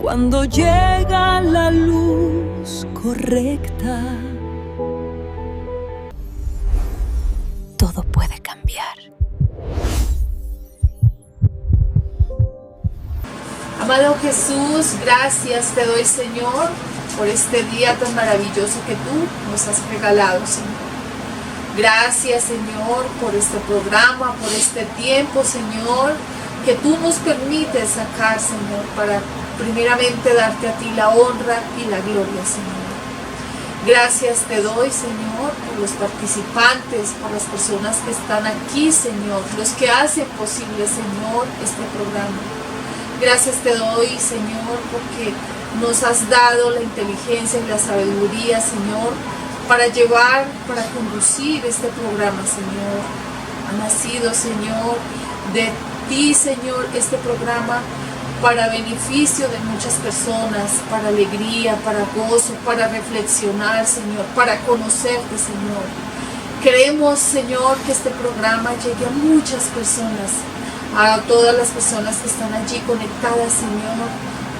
Cuando llega la luz correcta, todo puede cambiar. Amado Jesús, gracias te doy, Señor, por este día tan maravilloso que tú nos has regalado, Señor. Gracias, Señor, por este programa, por este tiempo, Señor, que tú nos permites sacar, Señor, para primeramente darte a ti la honra y la gloria, Señor. Gracias te doy, Señor, por los participantes, por las personas que están aquí, Señor, los que hacen posible, Señor, este programa. Gracias te doy, Señor, porque nos has dado la inteligencia y la sabiduría, Señor, para llevar, para conducir este programa, Señor. Ha nacido, Señor, de ti, Señor, este programa para beneficio de muchas personas, para alegría, para gozo, para reflexionar, Señor, para conocerte, Señor. Queremos, Señor, que este programa llegue a muchas personas, a todas las personas que están allí conectadas, Señor.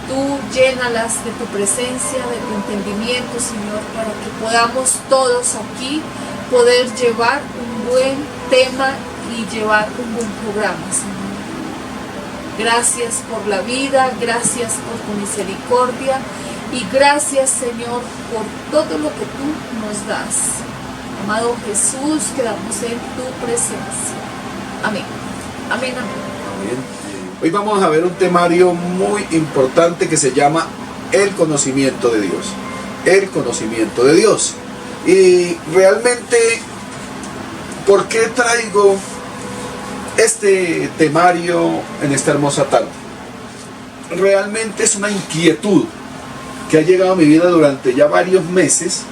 Tú llénalas de tu presencia, de tu entendimiento, Señor, para que podamos todos aquí poder llevar un buen tema y llevar un buen programa, Señor. Gracias por la vida, gracias por tu misericordia y gracias, Señor, por todo lo que tú nos das. Amado Jesús, quedamos en tu presencia. Amén. Amén, amén. Amén. Hoy vamos a ver un temario muy importante que se llama el conocimiento de Dios. El conocimiento de Dios. Y realmente, ¿por qué traigo este temario en esta hermosa tarde? Realmente es una inquietud que ha llegado a mi vida durante ya varios meses,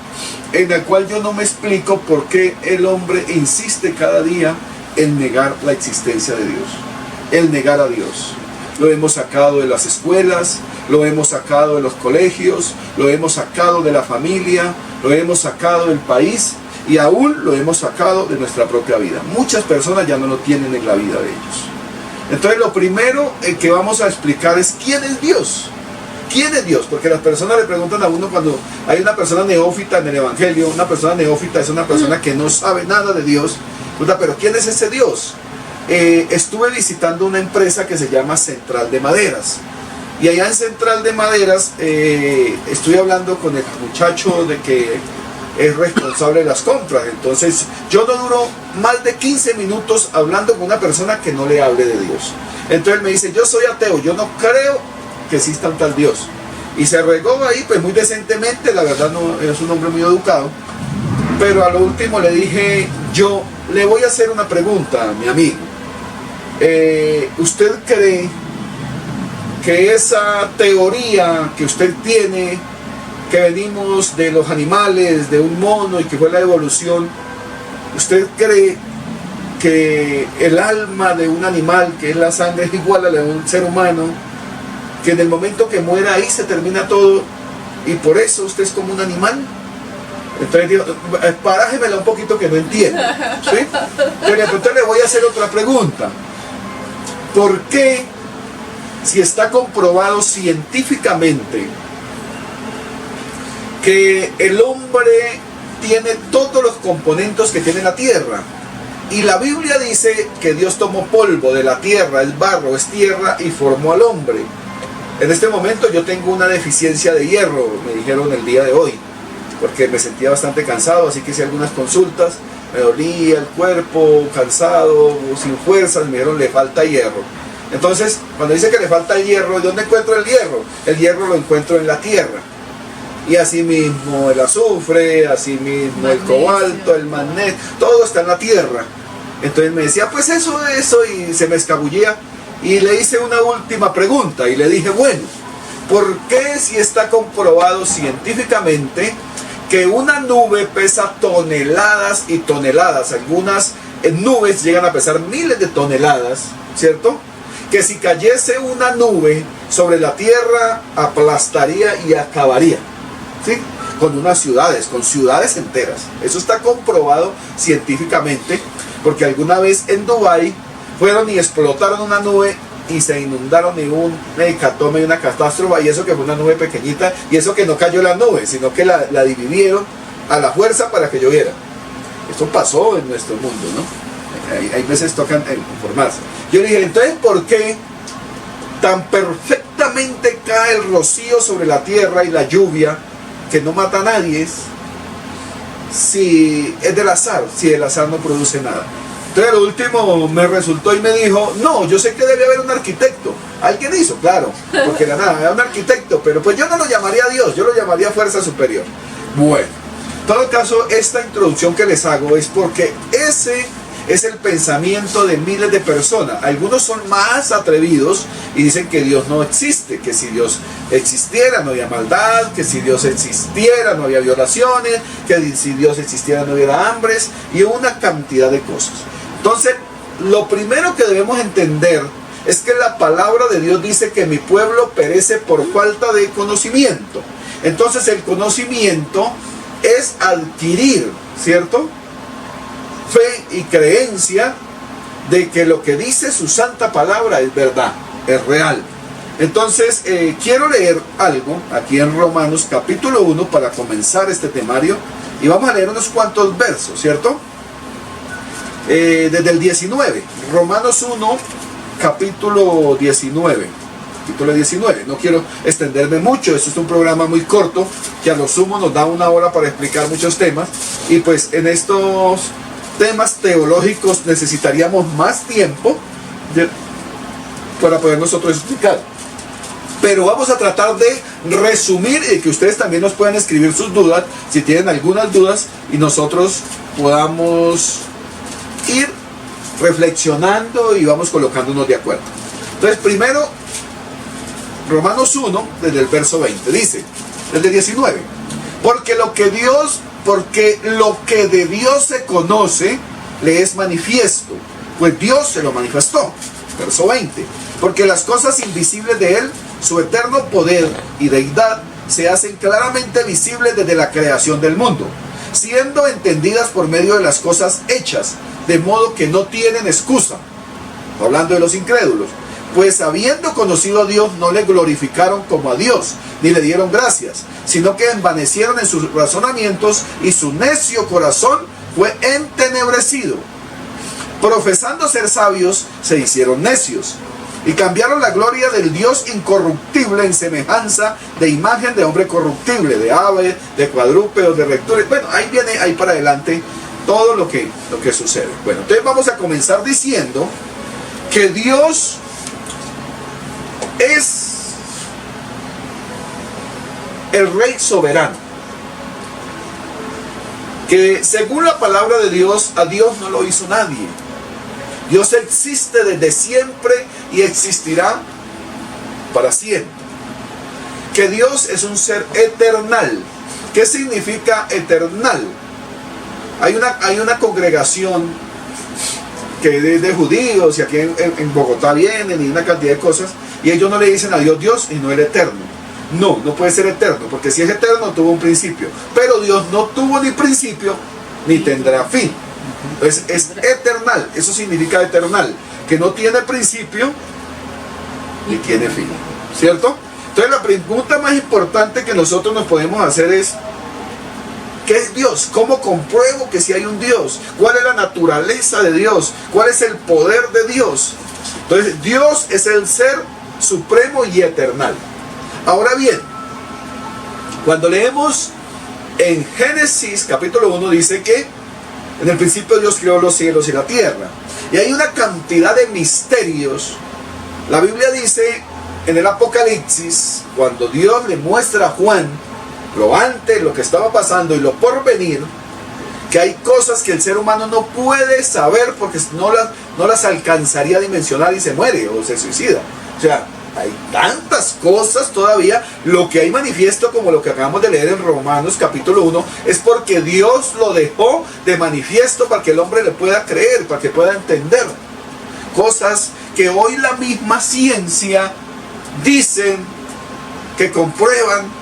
en la cual yo no me explico por qué el hombre insiste cada día en negar la existencia de Dios, el negar a Dios. Lo hemos sacado de las escuelas, lo hemos sacado de los colegios, lo hemos sacado de la familia, lo hemos sacado del país y aún lo hemos sacado de nuestra propia vida. Muchas personas ya no lo tienen en la vida de ellos. Entonces lo primero que vamos a explicar es ¿quién es Dios? ¿Quién es Dios? Porque las personas le preguntan a uno cuando hay una persona neófita en el Evangelio. Una persona neófita es una persona que no sabe nada de Dios. Pero ¿quién es ese Dios? Estuve visitando una empresa que se llama Central de Maderas. Y allá en Central de Maderas estoy hablando con el muchacho de que es responsable de las compras. Entonces yo no duro más de 15 minutos hablando con una persona que no le hable de Dios. Entonces él me dice, yo soy ateo, yo no creo que exista un tal Dios. Y se regó ahí pues muy decentemente, la verdad no es un hombre muy educado. Pero a lo último le dije, yo le voy a hacer una pregunta, mi amigo. ¿Usted cree que esa teoría que usted tiene, que venimos de los animales, de un mono y que fue la evolución, usted cree que el alma de un animal, que es la sangre, es igual a la de un ser humano, que en el momento que muera ahí se termina todo y por eso usted es como un animal? Entonces digo, parájemela un poquito que no entiendo, ¿sí? Entonces le voy a hacer otra pregunta. ¿Por qué, si está comprobado científicamente que el hombre tiene todos los componentes que tiene la tierra, y la Biblia dice que Dios tomó polvo de la tierra, es barro, es tierra, y formó al hombre? En este momento yo tengo una deficiencia de hierro, me dijeron el día de hoy, porque me sentía bastante cansado, así que hice algunas consultas, me dolía el cuerpo, cansado, sin fuerzas, me dijeron le falta hierro. Entonces, cuando dice que le falta el hierro, ¿dónde encuentro el hierro? El hierro lo encuentro en la tierra. Y así mismo el azufre, así mismo el cobalto, el magnesio, todo está en la tierra. Entonces me decía, pues eso, y se me escabullía. Y le hice una última pregunta y le dije, bueno, ¿por qué si está comprobado científicamente que una nube pesa toneladas y toneladas? Algunas nubes llegan a pesar miles de toneladas, ¿cierto? Que si cayese una nube sobre la tierra aplastaría y acabaría, ¿sí? Con unas ciudades, con ciudades enteras. Eso está comprobado científicamente, porque alguna vez en Dubái fueron y explotaron una nube y se inundaron ni un hecatombe y una catástrofe, y eso que fue una nube pequeñita, y eso que no cayó la nube, sino que la dividieron a la fuerza para que lloviera. Esto pasó en nuestro mundo, ¿no? Hay veces tocan informarse. Yo le dije, entonces, ¿por qué tan perfectamente cae el rocío sobre la tierra y la lluvia que no mata a nadie? Si es del azar, si el azar no produce nada. Entonces lo último me resultó y me dijo, no, yo sé que debe haber un arquitecto. Alguien hizo, claro, porque la nada, era un arquitecto, pero pues yo no lo llamaría Dios, yo lo llamaría fuerza superior. Bueno, en todo caso, esta introducción que les hago es porque ese es el pensamiento de miles de personas. Algunos son más atrevidos y dicen que Dios no existe, que si Dios existiera no había maldad, que si Dios existiera no había violaciones, que si Dios existiera no hubiera hambres y una cantidad de cosas. Entonces, lo primero que debemos entender es que la palabra de Dios dice que mi pueblo perece por falta de conocimiento. Entonces, el conocimiento es adquirir, ¿cierto?, fe y creencia de que lo que dice su santa palabra es verdad, es real. Entonces, quiero leer algo aquí en Romanos capítulo 1 para comenzar este temario, y vamos a leer unos cuantos versos, ¿cierto? Desde el 19, Romanos 1, capítulo 19. Capítulo 19, no quiero extenderme mucho, esto es un programa muy corto, que a lo sumo nos da una hora para explicar muchos temas, y pues en estos temas teológicos necesitaríamos más tiempo para poder nosotros explicar. Pero vamos a tratar de resumir y que ustedes también nos puedan escribir sus dudas, si tienen algunas dudas, y nosotros podamos ir reflexionando y vamos colocándonos de acuerdo. Entonces, primero, Romanos 1, desde el verso 20, dice, desde 19, porque lo que de Dios se conoce le es manifiesto, pues Dios se lo manifestó. Verso 20, porque las cosas invisibles de Él, su eterno poder y deidad, se hacen claramente visibles desde la creación del mundo, siendo entendidas por medio de las cosas hechas, de modo que no tienen excusa. Hablando de los incrédulos, pues habiendo conocido a Dios no le glorificaron como a Dios, ni le dieron gracias, sino que envanecieron en sus razonamientos y su necio corazón fue entenebrecido. Profesando ser sabios, se hicieron necios y cambiaron la gloria del Dios incorruptible en semejanza de imagen de hombre corruptible, de aves, de cuadrúpedos, de reptiles. Bueno, ahí viene, ahí para adelante todo lo que sucede. Bueno, entonces vamos a comenzar diciendo que Dios es el Rey soberano, que según la palabra de Dios, a Dios no lo hizo nadie. Dios existe desde siempre y existirá para siempre. Que Dios es un ser eternal. ¿Qué significa eternal? Hay una congregación que de judíos, y aquí en Bogotá vienen, y una cantidad de cosas, y ellos no le dicen a Dios Dios y no el eterno. No puede ser eterno, porque si es eterno tuvo un principio, pero Dios no tuvo ni principio ni tendrá fin. Entonces es eternal, eso significa eternal, que no tiene principio ni tiene fin, ¿cierto? Entonces la pregunta más importante que nosotros nos podemos hacer es, ¿qué es Dios? ¿Cómo compruebo que si hay un Dios? ¿Cuál es la naturaleza de Dios? ¿Cuál es el poder de Dios? Entonces Dios es el ser supremo y eternal. Ahora bien, cuando leemos en Génesis capítulo 1 dice que en el principio Dios creó los cielos y la tierra. Y hay una cantidad de misterios. La Biblia dice en el Apocalipsis, cuando Dios le muestra a Juan lo antes, lo que estaba pasando y lo por venir, que hay cosas que el ser humano no puede saber porque no las alcanzaría a dimensionar y se muere o se suicida. O sea, hay tantas cosas todavía. Lo que hay manifiesto, como lo que acabamos de leer en Romanos capítulo 1, es porque Dios lo dejó de manifiesto para que el hombre le pueda creer, para que pueda entender. Cosas que hoy la misma ciencia dicen, que comprueban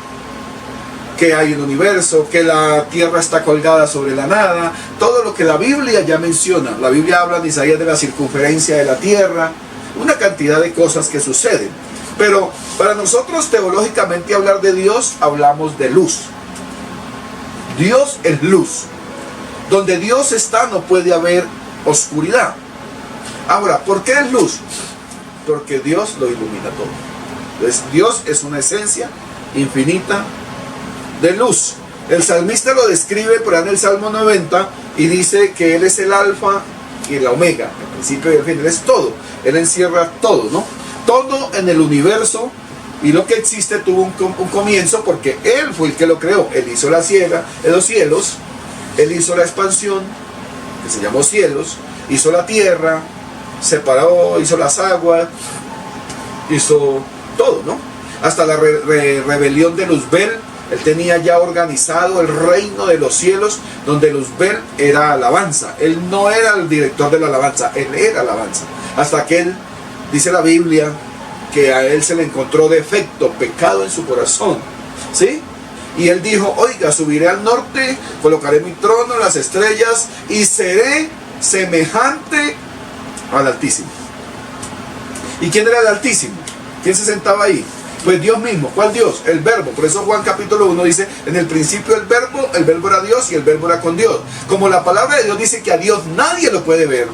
que hay un universo, que la tierra está colgada sobre la nada, todo lo que la Biblia ya menciona. La Biblia habla en Isaías de la circunferencia de la tierra, una cantidad de cosas que suceden. Pero para nosotros teológicamente hablar de Dios, hablamos de luz. Dios es luz. Donde Dios está no puede haber oscuridad. Ahora, ¿por qué es luz? Porque Dios lo ilumina todo. Entonces, Dios es una esencia infinita de luz. El salmista lo describe por ahí en el Salmo 90 y dice que Él es el alfa y el omega, el principio y el fin. Él es todo. Él encierra todo, ¿no? Todo en el universo, y lo que existe tuvo un comienzo porque Él fue el que lo creó. Él hizo los cielos, Él hizo la expansión, que se llamó cielos, hizo la tierra, separó, hizo las aguas, hizo todo, ¿no? Hasta la rebelión de Luzbel, Él tenía ya organizado el reino de los cielos, donde Luzbel era alabanza. Él no era el director de la alabanza, Él era alabanza. Hasta que Él, dice la Biblia, que a Él se le encontró defecto, pecado en su corazón, ¿sí? Y Él dijo, oiga, subiré al norte, colocaré mi trono en las estrellas y seré semejante al Altísimo. ¿Y quién era el Altísimo? ¿Quién se sentaba ahí? Pues Dios mismo. ¿Cuál Dios? El Verbo. Por eso Juan capítulo 1 dice, en el principio el Verbo era Dios y el Verbo era con Dios. Como la palabra de Dios dice que a Dios nadie lo puede ver,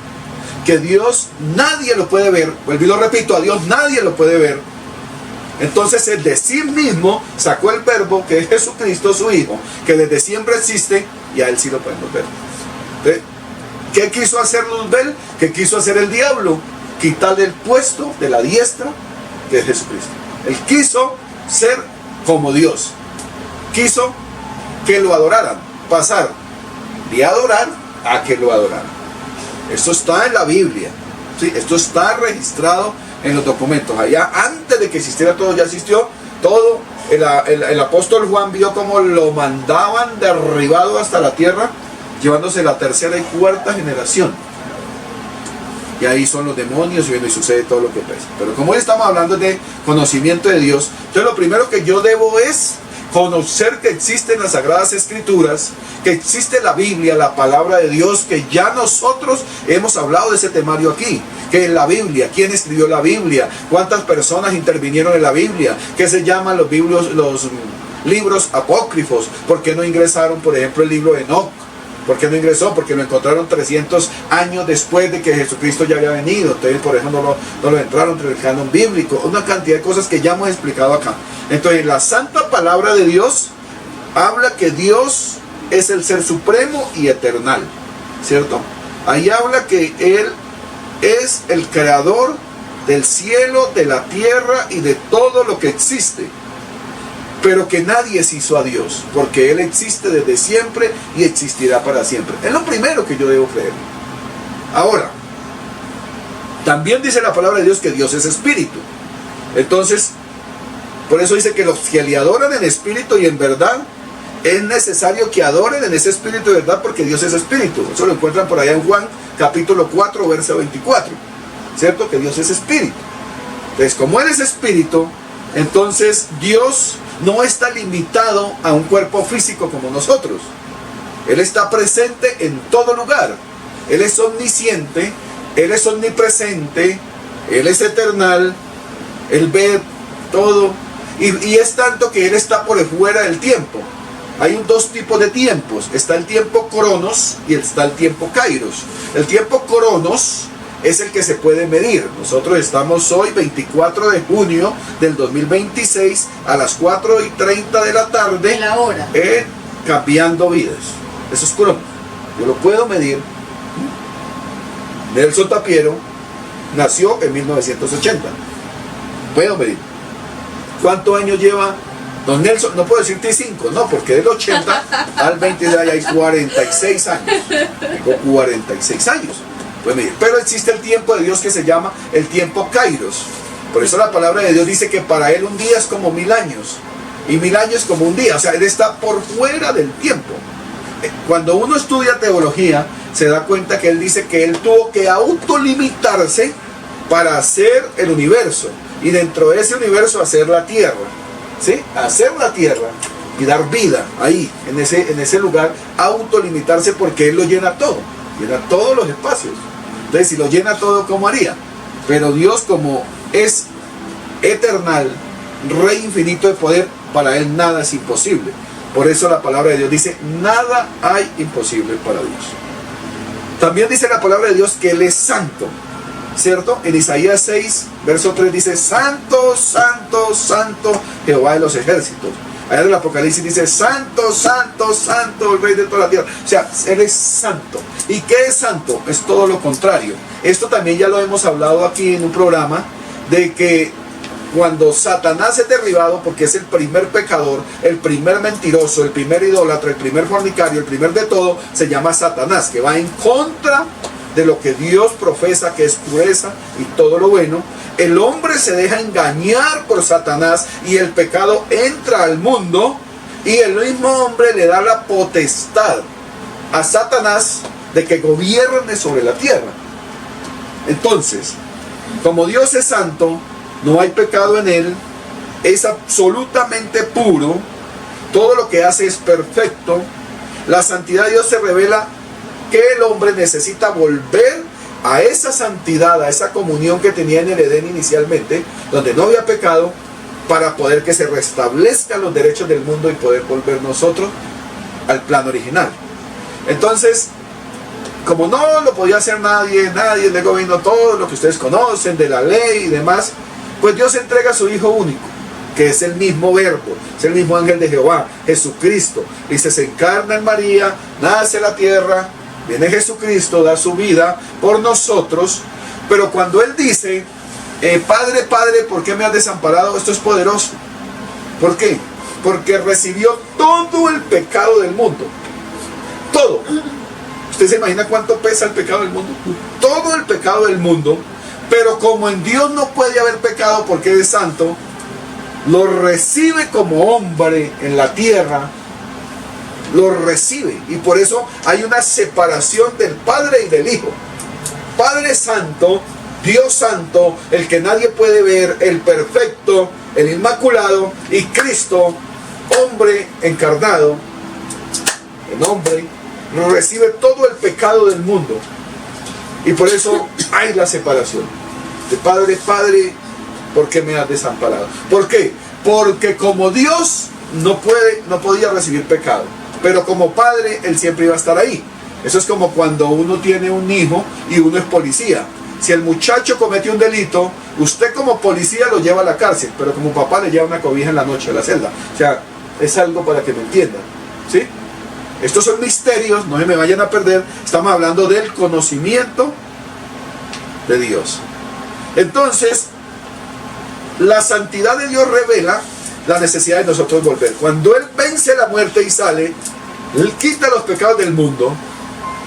que Dios nadie lo puede ver, vuelvo y lo repito, a Dios nadie lo puede ver. Entonces Él de sí mismo sacó el Verbo, que es Jesucristo su Hijo, que desde siempre existe, y a Él sí lo podemos ver. ¿Sí? ¿Qué quiso hacer Luzbel? ¿Qué quiso hacer el diablo? Quitarle el puesto de la diestra de Jesucristo. Él quiso ser como Dios. Quiso que lo adoraran. Pasar de adorar a que lo adoraran. Esto está en la Biblia. ¿Sí? Esto está registrado en los documentos. Allá antes de que existiera todo, ya existió todo. El apóstol Juan vio cómo lo mandaban derribado hasta la tierra, llevándose la tercera y cuarta generación. Y ahí son los demonios y sucede todo lo que pasa. Pero como hoy estamos hablando de conocimiento de Dios, entonces lo primero que yo debo es conocer que existen las Sagradas Escrituras, que existe la Biblia, la palabra de Dios, que ya nosotros hemos hablado de ese temario aquí. Que es la Biblia, quién escribió la Biblia, cuántas personas intervinieron en la Biblia, qué se llaman los libros apócrifos, por qué no ingresaron, por ejemplo, el libro de Enoc. ¿Por qué no ingresó? Porque lo encontraron 300 años después de que Jesucristo ya había venido. Entonces por eso no lo entraron entre el canon bíblico. Una cantidad de cosas que ya hemos explicado acá. Entonces la santa palabra de Dios habla que Dios es el ser supremo y eternal, ¿cierto? Ahí habla que Él es el creador del cielo, de la tierra y de todo lo que existe. Pero que nadie se hizo a Dios, porque Él existe desde siempre y existirá para siempre. Es lo primero que yo debo creer. Ahora, también dice la palabra de Dios que Dios es espíritu. Entonces, por eso dice que los que le adoran en espíritu y en verdad, es necesario que adoren en ese espíritu de verdad, porque Dios es espíritu. Eso lo encuentran por allá en Juan capítulo 4, verso 24. ¿Cierto? Que Dios es espíritu. Entonces, como Él es espíritu, entonces Dios no está limitado a un cuerpo físico como nosotros. Él está presente en todo lugar. Él es omnisciente, Él es omnipresente, Él es eternal, Él ve todo. Y es tanto que Él está por fuera del tiempo. Hay dos tipos de tiempos. Está el tiempo cronos y está el tiempo kairos. El tiempo cronos es el que se puede medir. Nosotros estamos hoy 24 de junio del 2026 a las 4:30 de la tarde. La hora. Cambiando vidas. Eso es cronos. Yo lo puedo medir. Nelson Tapiero nació en 1980. Puedo medir. ¿Cuántos años lleva don Nelson? No puedo decirte 5, no, porque del 80 al 20 de ahí hay 46 años. Tengo 46 años. Pues mire, pero existe el tiempo de Dios que se llama el tiempo kairos. Por eso la palabra de Dios dice que para Él un día es como 1000 años. Y 1000 años como un día. O sea, Él está por fuera del tiempo. Cuando uno estudia teología, se da cuenta que Él dice que Él tuvo que autolimitarse para hacer el universo. Y dentro de ese universo hacer la tierra. ¿Sí? Hacer la tierra y dar vida ahí, en ese lugar, autolimitarse, porque Él lo llena todo. Llena todos los espacios. Entonces, si lo llena todo, ¿cómo haría? Pero Dios, como es eternal, Rey infinito de poder, para Él nada es imposible. Por eso la palabra de Dios dice, nada hay imposible para Dios. También dice la palabra de Dios que Él es santo, ¿cierto? En Isaías 6, verso 3 dice, santo, santo, santo, Jehová de los ejércitos. Allá en el Apocalipsis dice, santo, santo, santo, el Rey de toda la tierra. O sea, Él es santo. ¿Y qué es santo? Es todo lo contrario. Esto también ya lo hemos hablado aquí en un programa, de que cuando Satanás es derribado, porque es el primer pecador, el primer mentiroso, el primer idólatra, el primer fornicario, el primer de todo, se llama Satanás, que va en contra de lo que Dios profesa, que es pureza y todo lo bueno. El hombre se deja engañar por Satanás y el pecado entra al mundo, y el mismo hombre le da la potestad a Satanás de que gobierne sobre la tierra. Entonces, como Dios es santo, no hay pecado en Él, es absolutamente puro, todo lo que hace es perfecto. La santidad de Dios se revela que el hombre necesita volver a esa santidad, a esa comunión que tenía en el Edén inicialmente, donde no había pecado, para poder que se restablezcan los derechos del mundo y poder volver nosotros al plan original. Entonces, como no lo podía hacer nadie luego vino todo lo que ustedes conocen de la ley y demás, pues Dios entrega a su Hijo único, que es el mismo Verbo, es el mismo ángel de Jehová, Jesucristo. Dice, se encarna en María, nace la tierra, viene Jesucristo, da su vida por nosotros. Pero cuando Él dice, Padre, Padre, ¿por qué me has desamparado? Esto es poderoso. ¿Por qué? Porque recibió todo el pecado del mundo. Todo. ¿Usted se imagina cuánto pesa el pecado del mundo? Todo el pecado del mundo. Pero como en Dios no puede haber pecado porque es santo, lo recibe como hombre en la tierra, lo recibe. Y por eso hay una separación del Padre y del Hijo. Padre santo, Dios santo, el que nadie puede ver, el perfecto, el inmaculado, y Cristo, hombre encarnado, el hombre, recibe todo el pecado del mundo. Y por eso hay la separación. De Padre, Padre, ¿por qué me has desamparado? ¿Por qué? Porque como Dios no podía recibir pecado, pero como Padre, Él siempre iba a estar ahí. Eso es como cuando uno tiene un hijo y uno es policía. Si el muchacho comete un delito, usted como policía lo lleva a la cárcel, pero como papá le lleva una cobija en la noche a la celda. O sea, es algo para que me entiendan, ¿sí? Estos son misterios, no se me vayan a perder. Estamos hablando del conocimiento de Dios. Entonces, la santidad de Dios revela la necesidad de nosotros volver. Cuando Él vence la muerte y sale, Él quita los pecados del mundo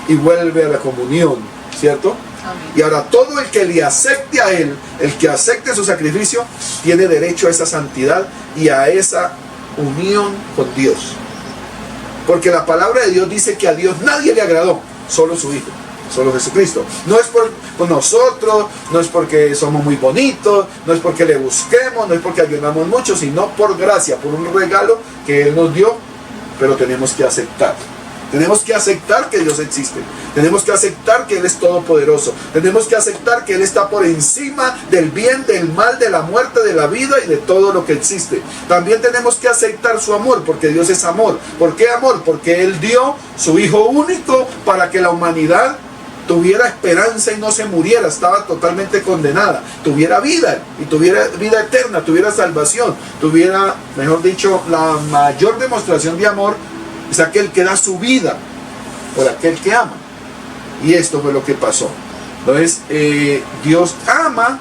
y vuelve a la comunión, ¿cierto? Amén. Y ahora todo el que le acepte a Él, el que acepte su sacrificio, tiene derecho a esa santidad y a esa unión con Dios. Porque la palabra de Dios dice que a Dios nadie le agradó, solo su Hijo, solo Jesucristo. No es por nosotros, no es porque somos muy bonitos, no es porque le busquemos, no es porque ayudamos mucho, sino por gracia, por un regalo que Él nos dio, pero tenemos que aceptar. Tenemos que aceptar que Dios existe. Tenemos que aceptar que Él es todopoderoso. Tenemos que aceptar que Él está por encima del bien, del mal, de la muerte, de la vida y de todo lo que existe. También tenemos que aceptar su amor, porque Dios es amor. ¿Por qué amor? Porque Él dio su Hijo único para que la humanidad tuviera esperanza y no se muriera. Estaba totalmente condenada. Tuviera vida y tuviera vida eterna, tuviera salvación, tuviera, mejor dicho, la mayor demostración de amor. Es aquel que da su vida por aquel que ama. Y esto fue lo que pasó. Entonces, Dios ama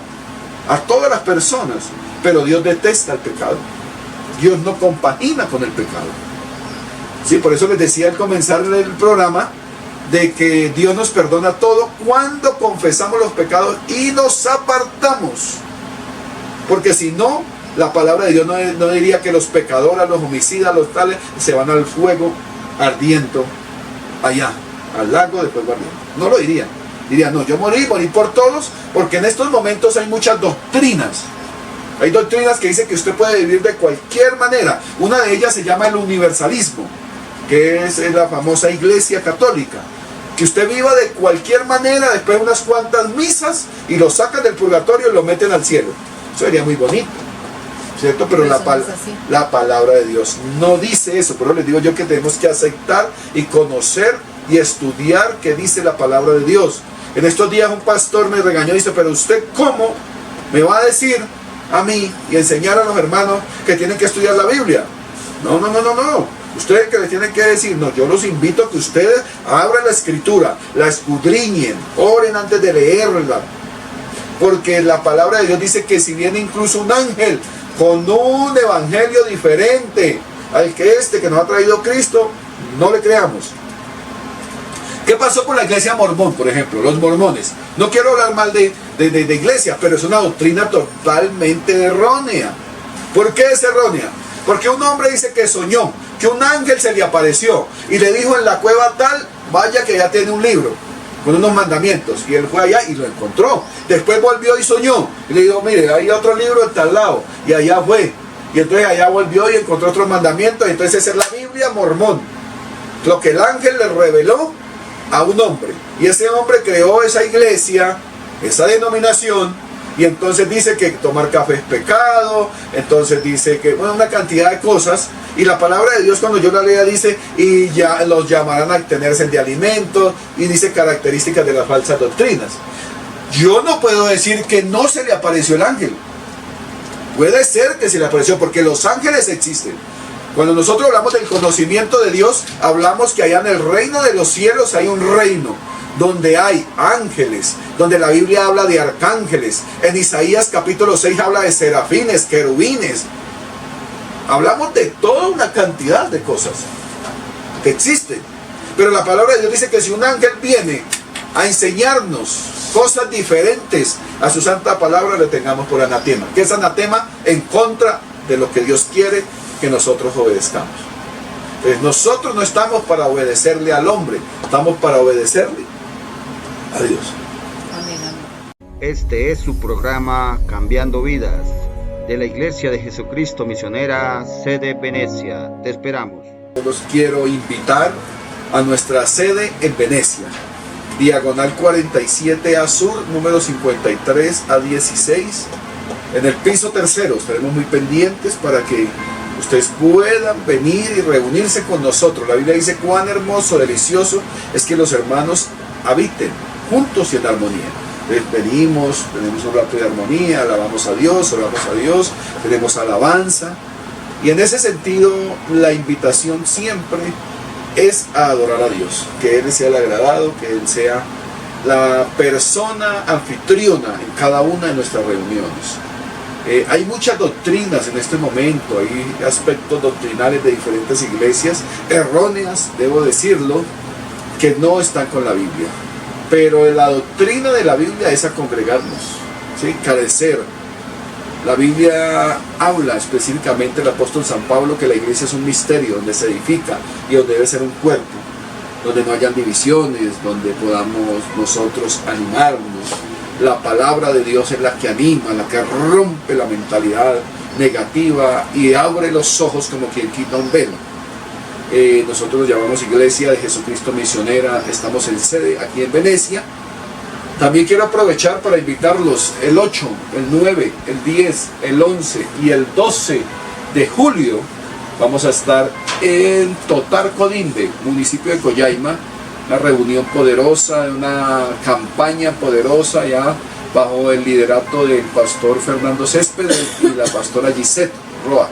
a todas las personas, pero Dios detesta el pecado. Dios no compagina con el pecado. Sí, por eso les decía al comenzar el programa de que Dios nos perdona todo cuando confesamos los pecados y nos apartamos. Porque si no, la palabra de Dios no diría que los pecadores, los homicidas, los tales, se van al fuego ardiendo allá, al lago de fuego ardiendo. No lo diría. Diría, no, yo morí por todos, porque en estos momentos hay muchas doctrinas. Hay doctrinas que dicen que usted puede vivir de cualquier manera. Una de ellas se llama el universalismo, que es la famosa Iglesia Católica. Que usted viva de cualquier manera, después de unas cuantas misas, y lo sacan del purgatorio y lo meten al cielo. Eso sería muy bonito, ¿cierto? Pero la palabra de Dios no dice eso. Por eso les digo yo que tenemos que aceptar y conocer y estudiar qué dice la palabra de Dios. En estos días un pastor me regañó y dice, pero usted ¿cómo me va a decir a mí y enseñar a los hermanos que tienen que estudiar la Biblia? No. Ustedes que les tienen que decir, no, yo los invito a que ustedes abran la escritura, la escudriñen, oren antes de leerla. Porque la palabra de Dios dice que si viene incluso un ángel con un evangelio diferente al que nos ha traído Cristo, no le creamos. ¿Qué pasó con la iglesia mormón, por ejemplo? Los mormones. No quiero hablar mal de iglesia, pero es una doctrina totalmente errónea. ¿Por qué es errónea? Porque un hombre dice que soñó, que un ángel se le apareció y le dijo en la cueva tal, vaya que ya tiene un libro con unos mandamientos. Y él fue allá y lo encontró. Después volvió y soñó. Y le dijo, mire, hay otro libro en tal lado. Y allá fue. Y entonces allá volvió y encontró otros mandamientos. Y entonces esa es la Biblia mormón. Lo que el ángel le reveló a un hombre. Y ese hombre creó esa iglesia, esa denominación. Y entonces dice que tomar café es pecado, entonces dice que, bueno, una cantidad de cosas. Y la palabra de Dios cuando yo la lea dice, y ya los llamarán a tenerse de alimentos, y dice características de las falsas doctrinas. Yo no puedo decir que no se le apareció el ángel. Puede ser que se le apareció, porque los ángeles existen. Cuando nosotros hablamos del conocimiento de Dios, hablamos que allá en el reino de los cielos hay un reino donde hay ángeles, donde la Biblia habla de arcángeles. En Isaías capítulo 6 habla de serafines, querubines. Hablamos de toda una cantidad de cosas que existen. Pero la palabra de Dios dice que si un ángel viene a enseñarnos cosas diferentes a su santa palabra, le tengamos por anatema. Que es anatema en contra de lo que Dios quiere que nosotros obedezcamos. Entonces nosotros no estamos para obedecerle al hombre, estamos para obedecerle a Dios. Este es su programa Cambiando Vidas, de la Iglesia de Jesucristo Misionera, sede Venecia. Te esperamos. Los quiero invitar a nuestra sede en Venecia, diagonal 47A Sur, número 53 a 16, en el piso tercero. Estaremos muy pendientes para que ustedes puedan venir y reunirse con nosotros. La Biblia dice cuán hermoso, delicioso es que los hermanos habiten juntos y en armonía. Venimos, tenemos un rato de armonía, alabamos a Dios, oramos a Dios, tenemos alabanza. Y en ese sentido, la invitación siempre es a adorar a Dios, que Él sea el agradado, que Él sea la persona anfitriona en cada una de nuestras reuniones. Hay muchas doctrinas en este momento, hay aspectos doctrinales de diferentes iglesias, erróneas, debo decirlo, que no están con la Biblia. Pero la doctrina de la Biblia es a congregarnos, ¿sí? Carecer. La Biblia habla específicamente, el apóstol San Pablo, que la iglesia es un misterio donde se edifica y donde debe ser un cuerpo, donde no hayan divisiones, donde podamos nosotros animarnos. La palabra de Dios es la que anima, la que rompe la mentalidad negativa y abre los ojos como quien quita un velo. Nosotros nos llamamos Iglesia de Jesucristo Misionera, estamos en sede aquí en Venecia. También quiero aprovechar para invitarlos el 8, el 9, el 10, el 11 y el 12 de julio. Vamos a estar en Totar, Codinde, municipio de Coyaima, una reunión poderosa, una campaña poderosa ya bajo el liderato del pastor Fernando Céspedes y la pastora Gisette Roa.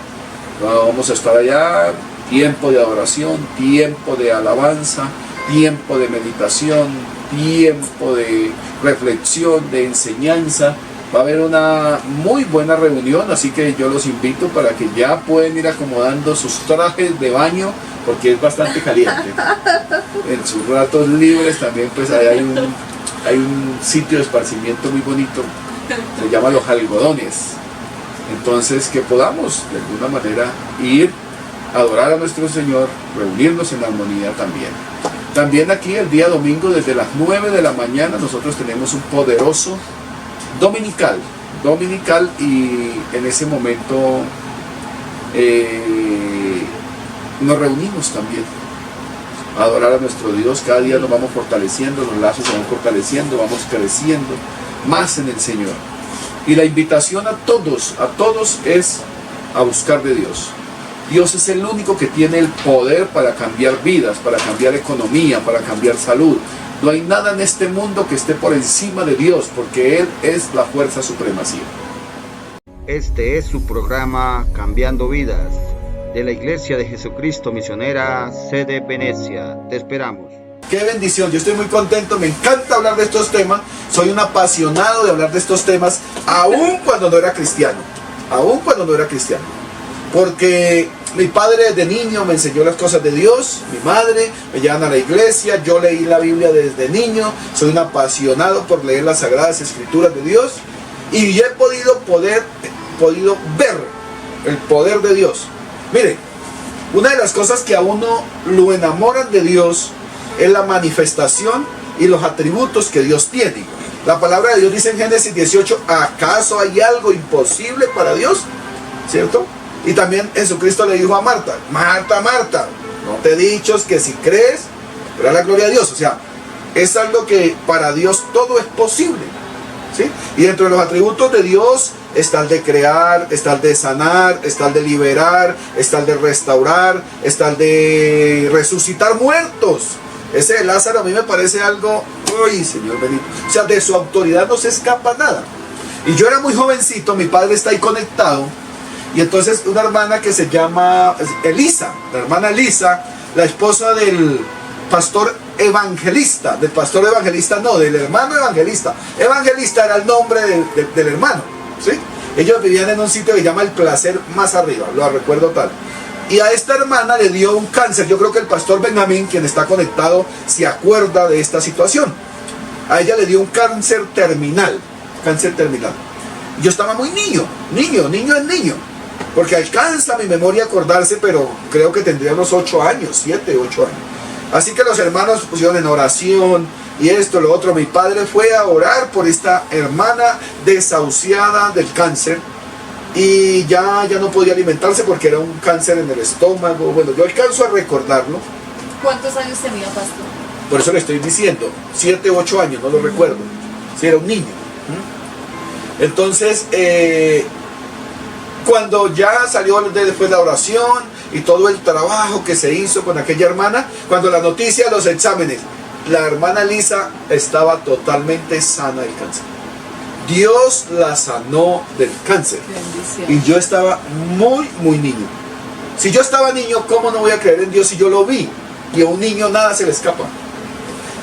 Vamos a estar allá, tiempo de adoración, tiempo de alabanza, tiempo de meditación, tiempo de reflexión, de enseñanza. Va a haber una muy buena reunión, así que yo los invito para que ya pueden ir acomodando sus trajes de baño, porque es bastante caliente. En sus ratos libres también pues hay un sitio de esparcimiento muy bonito, se llama Los Algodones. Entonces que podamos de alguna manera ir a adorar a nuestro Señor, reunirnos en armonía también. También aquí el día domingo desde las 9 de la mañana nosotros tenemos un poderoso dominical y en ese momento nos reunimos también a adorar a nuestro Dios. Cada día nos vamos fortaleciendo, los lazos se van fortaleciendo, vamos creciendo más en el Señor. Y la invitación a todos es a buscar de Dios. Dios es el único que tiene el poder para cambiar vidas, para cambiar economía, para cambiar salud. No hay nada en este mundo que esté por encima de Dios, porque Él es la fuerza supremacía. Este es su programa Cambiando Vidas, de la Iglesia de Jesucristo Misionera, sede Venecia. Te esperamos. Qué bendición, yo estoy muy contento, me encanta hablar de estos temas, soy un apasionado de hablar de estos temas, aun cuando no era cristiano, porque mi padre desde niño me enseñó las cosas de Dios, mi madre me llevan a la iglesia, yo leí la Biblia desde niño, soy un apasionado por leer las Sagradas Escrituras de Dios, y he podido ver el poder de Dios. Mire, una de las cosas que a uno lo enamoran de Dios es la manifestación y los atributos que Dios tiene. La palabra de Dios dice en Génesis 18, ¿acaso hay algo imposible para Dios? ¿Cierto? Y también Jesucristo le dijo a Marta, Marta, Marta, no te he dicho que si crees, verás la gloria de Dios. O sea, es algo que para Dios todo es posible, ¿sí? Y dentro de los atributos de Dios está el de crear, está el de sanar, está el de liberar, está el de restaurar, está el de resucitar muertos. Ese de Lázaro a mí me parece algo, uy, Señor bendito. O sea, de su autoridad no se escapa nada. Y yo era muy jovencito, mi padre está ahí conectado. Y entonces una hermana que se llama Elisa, la hermana Elisa, la esposa del pastor evangelista, del hermano evangelista. Evangelista era el nombre del hermano, ¿sí? Ellos vivían en un sitio que se llama El Placer más arriba, lo recuerdo tal. Y a esta hermana le dio un cáncer. Yo creo que el pastor Benjamín, quien está conectado, se acuerda de esta situación. A ella le dio un cáncer terminal. Yo estaba muy niño es niño. Porque alcanza mi memoria acordarse, pero creo que tendría unos 8 años, 7, 8 años. Así que los hermanos pusieron en oración y esto, lo otro. Mi padre fue a orar por esta hermana desahuciada del cáncer. Y ya no podía alimentarse porque era un cáncer en el estómago. Bueno, yo alcanzo a recordarlo. ¿Cuántos años tenía, pastor? Por eso le estoy diciendo, 7, 8 años, no lo recuerdo. Sí, era un niño. Entonces, cuando ya salió después la oración y todo el trabajo que se hizo con aquella hermana, cuando la noticia de los exámenes, la hermana Lisa estaba totalmente sana del cáncer. Dios la sanó del cáncer. Bendición. Y yo estaba muy niño. Si yo estaba niño, ¿cómo no voy a creer en Dios si yo lo vi? Y a un niño nada se le escapa.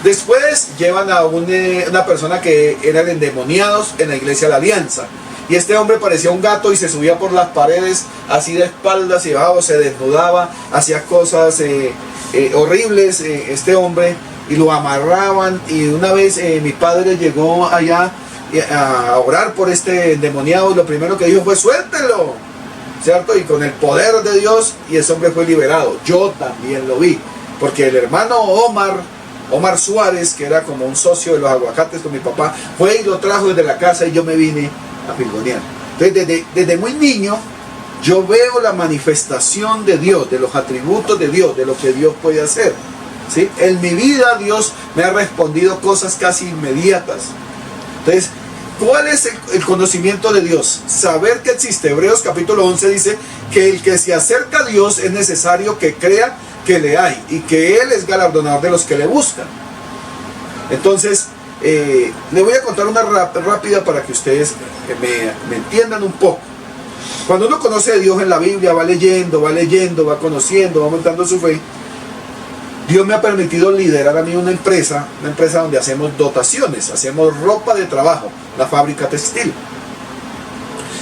Después llevan a una persona que eran endemoniados en la iglesia de la Alianza. Y este hombre parecía un gato y se subía por las paredes así de espaldas y abajo, se desnudaba, hacía cosas horribles este hombre, y lo amarraban. Y una vez mi padre llegó allá a orar por este endemoniado, y lo primero que dijo fue: suéltelo, ¿cierto? Y con el poder de Dios, y ese hombre fue liberado. Yo también lo vi, porque el hermano Omar Suárez, que era como un socio de los aguacates con mi papá, fue y lo trajo desde la casa, y yo me vine a Pilgonear. Entonces desde muy niño yo veo la manifestación de Dios, de los atributos de Dios, de lo que Dios puede hacer, ¿sí? En mi vida Dios me ha respondido cosas casi inmediatas. Entonces, ¿cuál es el conocimiento de Dios? Saber que existe. Hebreos capítulo 11 dice que el que se acerca a Dios es necesario que crea que le hay, y que Él es galardonador de los que le buscan. Entonces, le voy a contar una rápida para que ustedes me entiendan un poco. Cuando uno conoce a Dios en la Biblia, va leyendo, va conociendo, va aumentando su fe. Dios me ha permitido liderar a mí una empresa donde hacemos dotaciones, hacemos ropa de trabajo, la fábrica textil.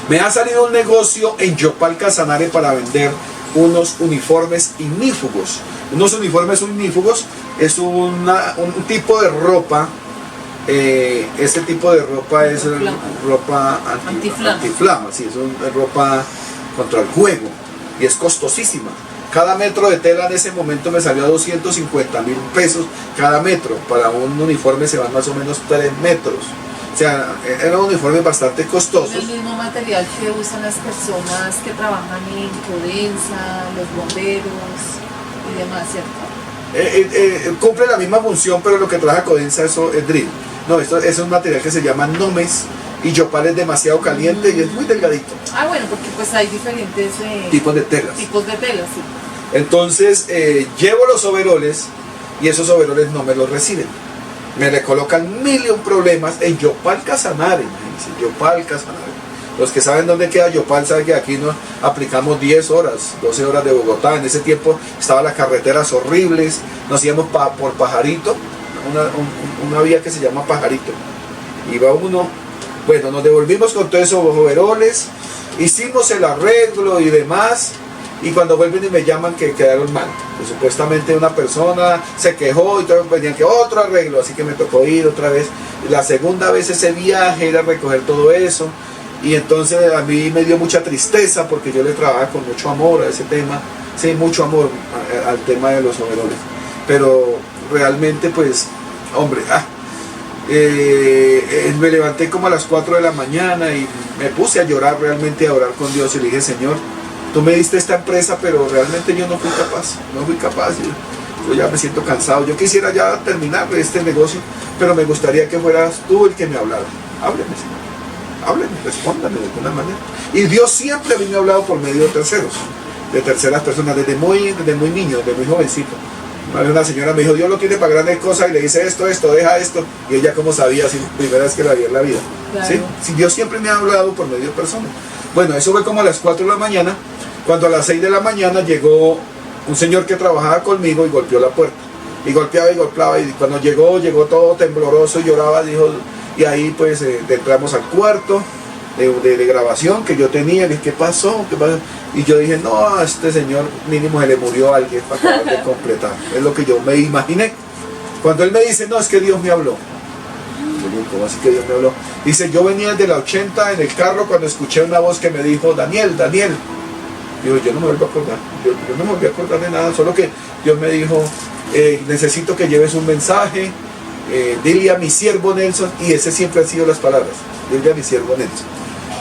Me ha salido un negocio en Yopal, Casanare, para vender unos uniformes ignífugos. Unos uniformes ignífugos es un tipo de ropa. Ese tipo de ropa es ropa antiflama, sí, es ropa contra el fuego, y es costosísima. Cada metro de tela en ese momento me salió a 250,000 pesos cada metro. Para un uniforme se van más o menos 3 metros. O sea, era un uniforme bastante costoso. Es el mismo material que usan las personas que trabajan en Codensa, los bomberos y demás, ¿cierto? cumple la misma función, pero lo que trabaja Codensa eso es drill. No, esto es un material que se llama Nomes, y Yopal es demasiado caliente y es muy delgadito. Ah, bueno, porque pues hay diferentes Tipos de telas. tipos de telas, sí. Entonces llevo los overoles y esos overoles no me los reciben. Me le colocan mil y un problemas en Yopal Casanare. Imagínense, Yopal Casanare. Los que saben dónde queda Yopal saben que aquí nos aplicamos 10 horas, 12 horas de Bogotá. En ese tiempo estaban las carreteras horribles. Nos íbamos por Pajarito, una vía que se llama Pajarito. Iba uno, bueno, nos devolvimos con todos esos overoles, hicimos el arreglo y demás. Y cuando vuelven y me llaman que quedaron mal, pues supuestamente una persona se quejó y todos venían que otro arreglo, así que me tocó ir otra vez. La segunda vez ese viaje era recoger todo eso, y entonces a mí me dio mucha tristeza porque yo le trabajaba con mucho amor a ese tema, sí, mucho amor al tema de los overoles, pero realmente pues, hombre, me levanté como a las 4 de la mañana y me puse a llorar, realmente a orar con Dios, y le dije: Señor, tú me diste esta empresa, pero realmente yo no fui capaz, yo ya me siento cansado, yo quisiera ya terminar este negocio, pero me gustaría que fueras tú el que me hablara. Hábleme, Señor, hábleme, respóndame de alguna manera. Y Dios siempre a mí me ha hablado por medio de terceros, de terceras personas, desde muy niño, desde muy jovencito. Una señora me dijo: Dios lo tiene para grandes cosas, y le dice esto, deja esto, y ella como sabía, si primera vez que la vi en la vida. Claro. ¿Sí? Si Dios siempre me ha hablado por medio de personas. Bueno, eso fue como a las 4 de la mañana, cuando a las 6 de la mañana llegó un señor que trabajaba conmigo y golpeó la puerta. Y golpeaba, y cuando llegó todo tembloroso y lloraba, dijo, y ahí pues entramos al cuarto de grabación que yo tenía. Le dije: ¿qué pasó? Y yo dije: no, a este señor mínimo se le murió a alguien para acabar de completar. Es lo que yo me imaginé. Cuando él me dice: no, es que Dios me habló. Yo digo: ¿cómo así que Dios me habló? Dice: yo venía desde la 80 en el carro cuando escuché una voz que me dijo: Daniel. Digo: yo no me vuelvo a acordar, yo no me volví a acordar de nada, solo que Dios me dijo: necesito que lleves un mensaje, dile a mi siervo Nelson, y ese siempre han sido las palabras: dile a mi siervo Nelson.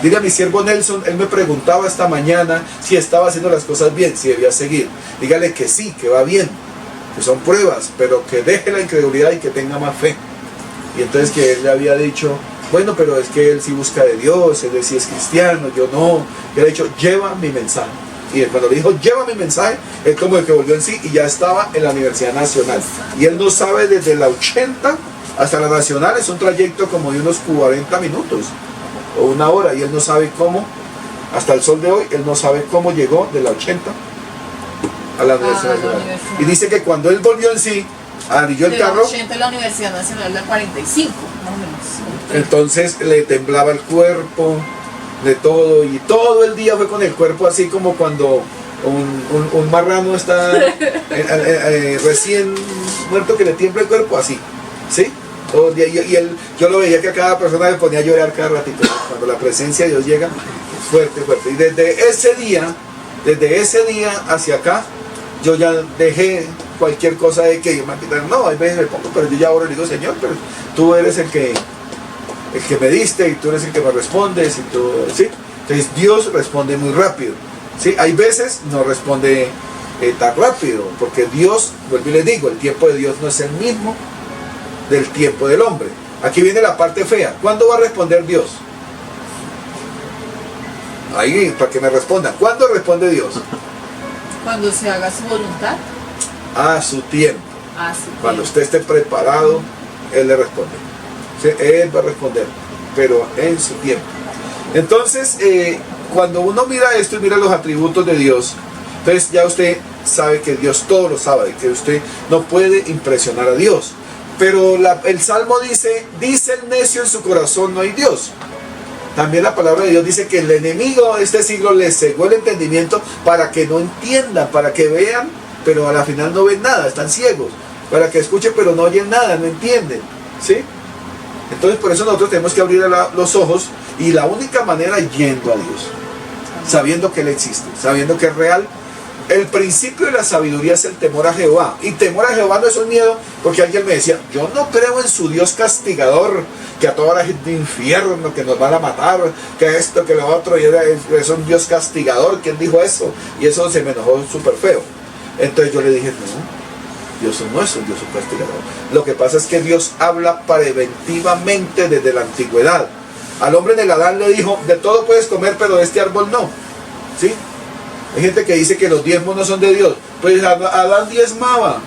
Dile a mi siervo Nelson, él me preguntaba esta mañana si estaba haciendo las cosas bien, si debía seguir. Dígale que sí, que va bien, que son pruebas, pero que deje la incredulidad y que tenga más fe. Y entonces que él le había dicho: bueno, pero es que él sí busca de Dios, él sí es cristiano, yo no. Y él ha dicho: lleva mi mensaje. Y cuando le dijo: lleva mi mensaje, él como el que volvió en sí y ya estaba en la Universidad Nacional. Y él no sabe, desde la 80 hasta la Nacional es un trayecto como de unos 40 minutos o una hora, y él no sabe cómo, hasta el sol de hoy, él no sabe cómo llegó de la 80 a la Universidad Nacional. Y dice que cuando él volvió en sí, arilló el carro, De la 80 a la Universidad Nacional, la 45, más o menos. entonces le temblaba el cuerpo, de todo, y todo el día fue con el cuerpo así como cuando un marrano está recién muerto, que le tiembla el cuerpo así, ¿sí? Todo el día, y él, yo lo veía que a cada persona le ponía a llorar cada ratito, cuando la presencia de Dios llega, fuerte, y desde ese día hacia acá, yo ya dejé cualquier cosa de que yo me quitaron. No, hay veces me pongo, pero yo ya ahora le digo: Señor, pero tú eres el que me diste, y tú eres el que me respondes, y tú, ¿sí? Entonces Dios responde muy rápido, ¿sí? Hay veces no responde tan rápido, porque Dios, vuelvo y les digo, el tiempo de Dios no es el mismo del tiempo del hombre. Aquí viene la parte fea. ¿Cuándo va a responder Dios? Ahí, para que me respondan, ¿cuándo responde Dios? Cuando se haga su voluntad. A su tiempo. Sí, Cuando usted esté preparado, Él le responde. ¿Sí? Él va a responder, pero en su tiempo. Entonces, cuando uno mira esto y mira los atributos de Dios, entonces ya usted sabe que Dios todo lo sabe, que usted no puede impresionar a Dios. Pero el Salmo dice el necio en su corazón: no hay Dios. También la palabra de Dios dice que el enemigo de este siglo les cegó el entendimiento para que no entiendan, para que vean, pero a la final no ven nada, están ciegos. Para que escuchen, pero no oyen nada, no entienden, ¿sí? Entonces por eso nosotros tenemos que abrir los ojos, y la única manera es yendo a Dios, sabiendo que Él existe, sabiendo que es real. El principio de la sabiduría es el temor a Jehová. Y temor a Jehová no es un miedo, porque alguien me decía: yo no creo en su Dios castigador, que a toda la gente de infierno, que nos van a matar, que esto, que lo otro, y es un Dios castigador. ¿Quién dijo eso? Y eso se me enojó súper feo. Entonces yo le dije: Dios no es un Dios castigador. Lo que pasa es que Dios habla preventivamente desde la antigüedad. Al hombre del Adán le dijo, de todo puedes comer, pero de este árbol no. ¿Sí? Hay gente que dice que los diezmos no son de Dios. Pues Adán diezmaba.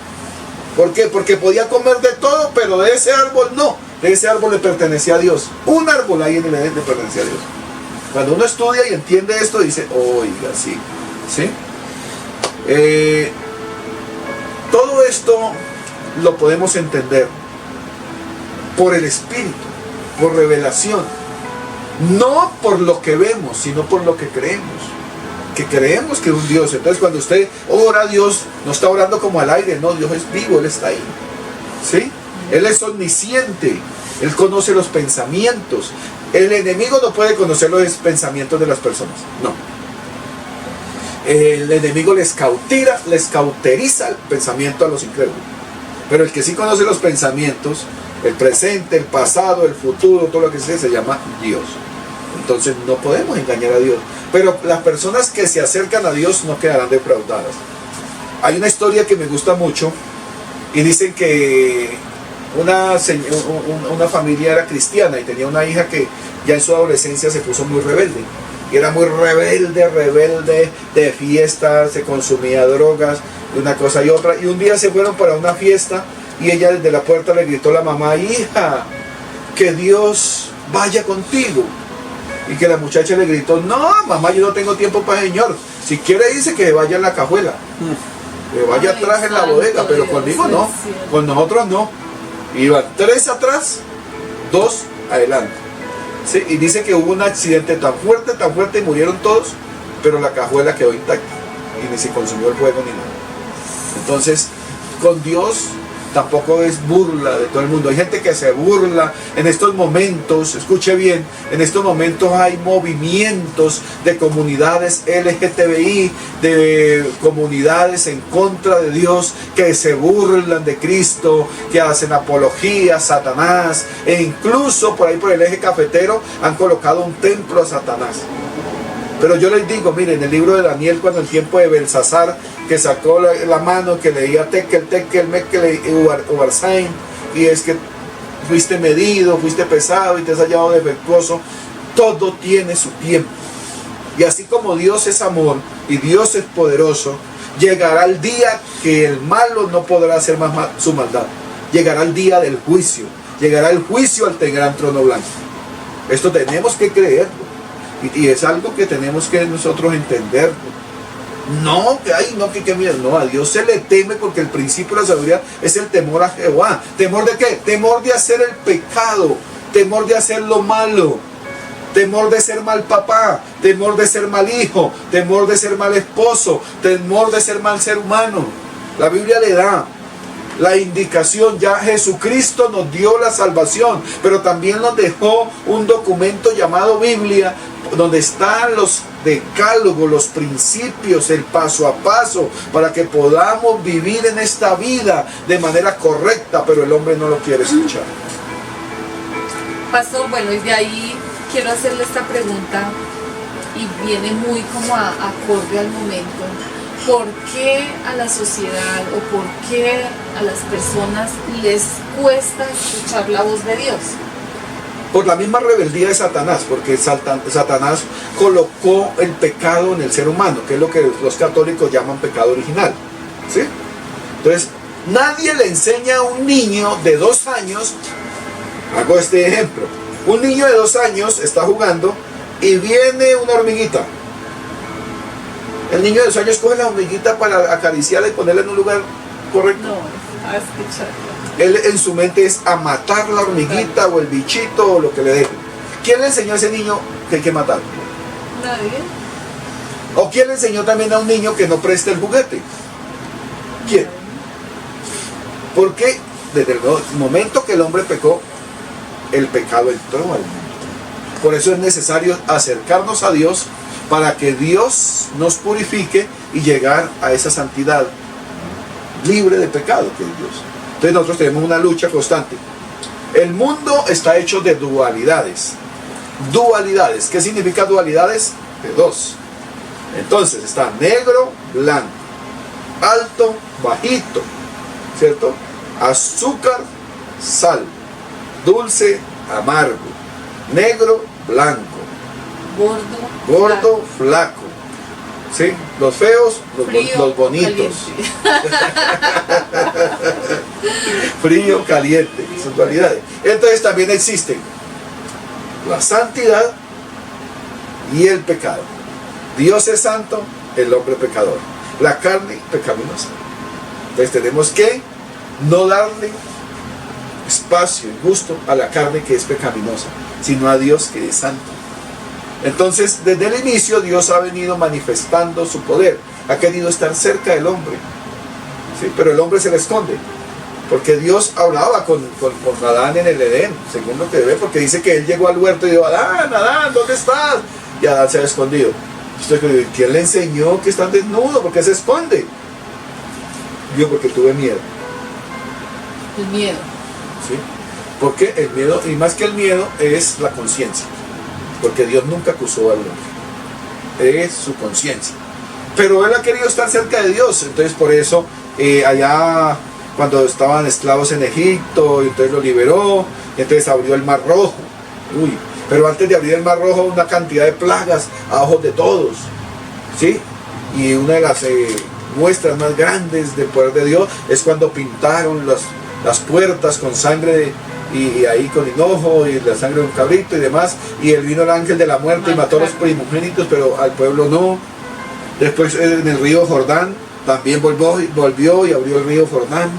¿Por qué? Porque podía comer de todo, pero de ese árbol no. De ese árbol le pertenecía a Dios. Un árbol ahí en el Edén le pertenecía a Dios. Cuando uno estudia y entiende esto, dice, oiga, sí. ¿Sí? Todo esto lo podemos entender por el Espíritu, por revelación. No por lo que vemos, sino por lo que creemos. Que creemos que es un Dios. Entonces cuando usted ora a Dios, no está orando como al aire, no, Dios es vivo, Él está ahí. ¿Sí? Él es omnisciente, Él conoce los pensamientos. El enemigo no puede conocer los pensamientos de las personas, no. El enemigo les cauteriza el pensamiento a los incrédulos. Pero el que sí conoce los pensamientos, el presente, el pasado, el futuro, todo lo que sea, se llama Dios. Entonces no podemos engañar a Dios. Pero las personas que se acercan a Dios no quedarán defraudadas. Hay una historia que me gusta mucho y dicen que una familia era cristiana y tenía una hija que ya en su adolescencia se puso muy rebelde. Y era muy rebelde de fiesta, se consumía drogas, de una cosa y otra. Y un día se fueron para una fiesta y ella desde la puerta le gritó a la mamá, hija, que Dios vaya contigo. Y que la muchacha le gritó, no, mamá, yo no tengo tiempo para el Señor. Si quiere irse, que vaya en la cajuela. Que vaya atrás en la bodega, pero conmigo no. Con nosotros no. Iban 3 atrás, 2 adelante. ¿Sí? Y dice que hubo un accidente tan fuerte y murieron todos, pero la cajuela quedó intacta. Y ni se consumió el fuego ni nada. Entonces, con Dios tampoco es burla de todo el mundo. Hay gente que se burla en estos momentos, escuche bien, en estos momentos hay movimientos de comunidades LGTBI, de comunidades en contra de Dios, que se burlan de Cristo, que hacen apología a Satanás, e incluso por ahí por el eje cafetero han colocado un templo a Satanás. Pero yo les digo, miren, en el libro de Daniel, cuando el tiempo de Belsasar, que sacó la mano, que leía Tekel, Mekel, Ubarzain, y es que fuiste medido, fuiste pesado y te has hallado defectuoso, todo tiene su tiempo. Y así como Dios es amor y Dios es poderoso, llegará el día que el malo no podrá hacer más su maldad. Llegará el día del juicio, llegará el juicio al gran trono blanco. Esto tenemos que creerlo. Y es algo que tenemos que nosotros entender. No, que miedo. No, a Dios se le teme porque el principio de la sabiduría es el temor a Jehová. ¿Temor de qué? Temor de hacer el pecado, temor de hacer lo malo, temor de ser mal papá, temor de ser mal hijo, temor de ser mal esposo, temor de ser mal ser humano. La Biblia le da la indicación. Ya Jesucristo nos dio la salvación, pero también nos dejó un documento llamado Biblia, donde están los decálogos, los principios, el paso a paso, para que podamos vivir en esta vida de manera correcta, pero el hombre no lo quiere escuchar. Pastor, bueno, y de ahí quiero hacerle esta pregunta, y viene muy como acorde al momento. ¿Por qué a la sociedad o por qué a las personas les cuesta escuchar la voz de Dios? Por la misma rebeldía de Satanás, porque Satanás colocó el pecado en el ser humano, que es lo que los católicos llaman pecado original. ¿Sí? Entonces, nadie le enseña a un niño de 2 años, hago este ejemplo, un niño de 2 años está jugando y viene una hormiguita. El niño de 2 años coge la hormiguita para acariciarla y ponerla en un lugar correcto. No, a escucharla. Él en su mente es a matar la hormiguita o el bichito o lo que le deje. ¿Quién le enseñó a ese niño que hay que matarlo? Nadie. ¿O quién le enseñó también a un niño que no preste el juguete? ¿Quién? Porque desde el momento que el hombre pecó, el pecado entró al mundo. Por eso es necesario acercarnos a Dios, para que Dios nos purifique y llegar a esa santidad libre de pecado que es Dios. Entonces nosotros tenemos una lucha constante. El mundo está hecho de dualidades. Dualidades. ¿Qué significa dualidades? De 2. Entonces está negro, blanco, alto, bajito, ¿cierto? Azúcar, sal, dulce, amargo, negro, blanco, gordo, flaco, ¿sí? Los feos, los bonitos, frío, caliente, sus cualidades. Entonces también existen la santidad y el pecado. Dios es santo, el hombre pecador, la carne pecaminosa. Entonces tenemos que no darle espacio y gusto a la carne que es pecaminosa, sino a Dios que es santo. Entonces, desde el inicio Dios ha venido manifestando su poder, ha querido estar cerca del hombre, ¿sí? Pero el hombre se le esconde, porque Dios hablaba con Adán en el Edén, según lo que ve, porque dice que él llegó al huerto y dijo: Adán, Adán, ¿dónde estás? Y Adán se ha escondido. ¿Quién le enseñó que está desnudo? ¿Por qué se esconde? Yo, porque tuve miedo. El miedo. ¿Sí? Porque el miedo, y más que el miedo, es la conciencia. Porque Dios nunca acusó al hombre. Es su conciencia. Pero él ha querido estar cerca de Dios. Entonces por eso, allá cuando estaban esclavos en Egipto, entonces lo liberó, y entonces abrió el Mar Rojo. Uy, pero antes de abrir el Mar Rojo, una cantidad de plagas a ojos de todos. ¿Sí? Y una de las muestras más grandes del poder de Dios es cuando pintaron las puertas con sangre y ahí con hinojo y la sangre de un cabrito y demás, y vino el ángel de la muerte y mató a los primogénitos, pero al pueblo no. Después en el río Jordán también volvió y abrió el río Jordán,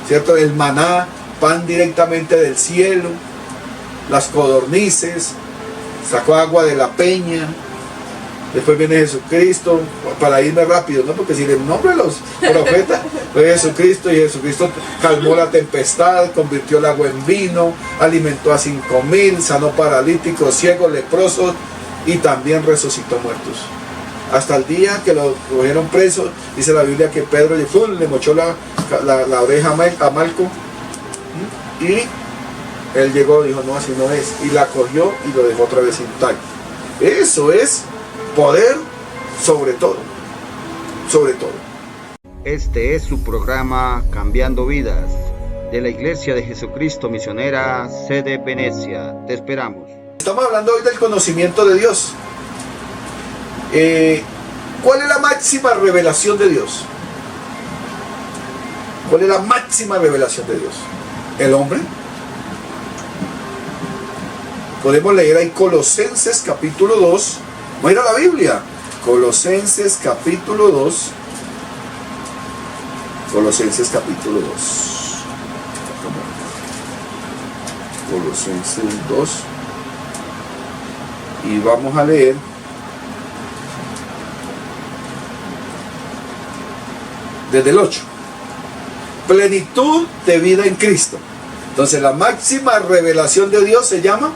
¿cierto? El maná, pan directamente del cielo, las codornices, sacó agua de la peña. Después viene Jesucristo, para irme rápido, ¿no? Porque si le nombro los profetas, fue Jesucristo, y Jesucristo calmó la tempestad, convirtió el agua en vino, alimentó a 5,000, sanó paralíticos, ciegos, leprosos, y también resucitó muertos. Hasta el día que lo cogieron preso, dice la Biblia que Pedro le mochó la oreja a Malco, y él llegó y dijo: no, así no es, y la cogió y lo dejó otra vez intacto. Eso es poder sobre todo, sobre todo. Este es su programa Cambiando Vidas, de la Iglesia de Jesucristo Misionera, sede Venecia. Te esperamos. Estamos hablando hoy del conocimiento de Dios. ¿Cuál es la máxima revelación de Dios? ¿Cuál es la máxima revelación de Dios? ¿El hombre? Podemos leer ahí Colosenses capítulo 2. Vamos a ir a la Biblia. Colosenses capítulo 2. Colosenses capítulo 2. Colosenses 2. Y vamos a leer desde el 8. Plenitud de vida en Cristo. Entonces la máxima revelación de Dios se llama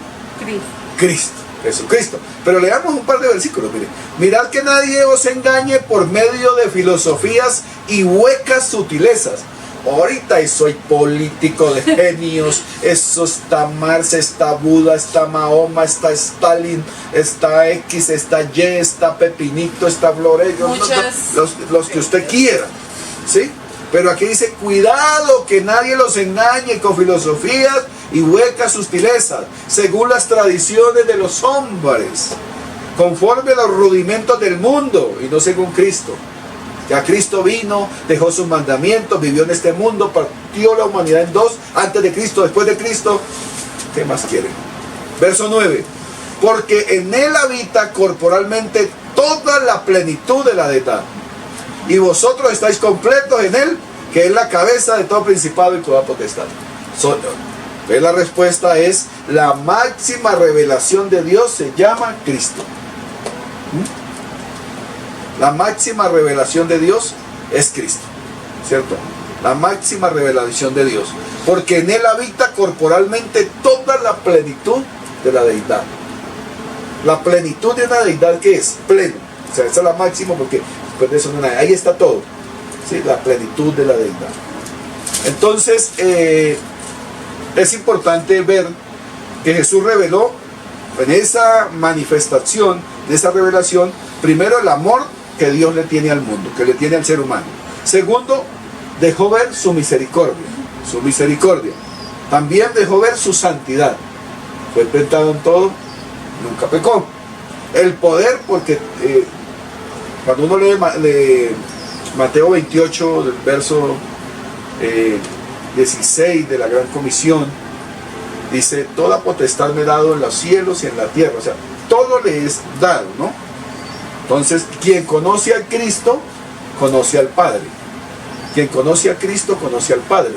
Cristo, Jesucristo. Pero leamos un par de versículos. Mire: mirad que nadie os engañe por medio de filosofías y huecas sutilezas. Ahorita soy político de genios, eso está Marx, está Buda, está Mahoma, está Stalin, está X, está Y, está Pepinito, está Florejo, los que usted quiera, ¿sí? Pero aquí dice: cuidado que nadie los engañe con filosofías y huecas sutilezas, según las tradiciones de los hombres, conforme a los rudimentos del mundo, y no según Cristo. Ya Cristo vino, dejó sus mandamientos, vivió en este mundo, partió la humanidad en dos: antes de Cristo, después de Cristo. ¿Qué más quieren? Verso 9. Porque en él habita corporalmente toda la plenitud de la deidad, y vosotros estáis completos en él, que es la cabeza de todo principado y toda potestad. La respuesta es: la máxima revelación de Dios se llama Cristo. La máxima revelación de Dios es Cristo, ¿cierto? La máxima revelación de Dios, porque en él habita corporalmente toda la plenitud de la deidad. La plenitud de una deidad, ¿qué es? Pleno. O sea, esa es la máxima, porque después de eso no hay. Ahí está todo, ¿sí? La plenitud de la deidad. Entonces es importante ver que Jesús reveló en esa manifestación, en esa revelación, primero el amor que Dios le tiene al mundo, que le tiene al ser humano. Segundo, dejó ver su misericordia, su misericordia. También dejó ver su santidad. Fue tentado en todo, nunca pecó. El poder, porque cuando uno lee Mateo 28, del verso 16 de la Gran Comisión, dice, toda potestad me he dado en los cielos y en la tierra. O sea, todo le es dado, ¿no? Entonces, quien conoce a Cristo, conoce al Padre. Quien conoce a Cristo, conoce al Padre.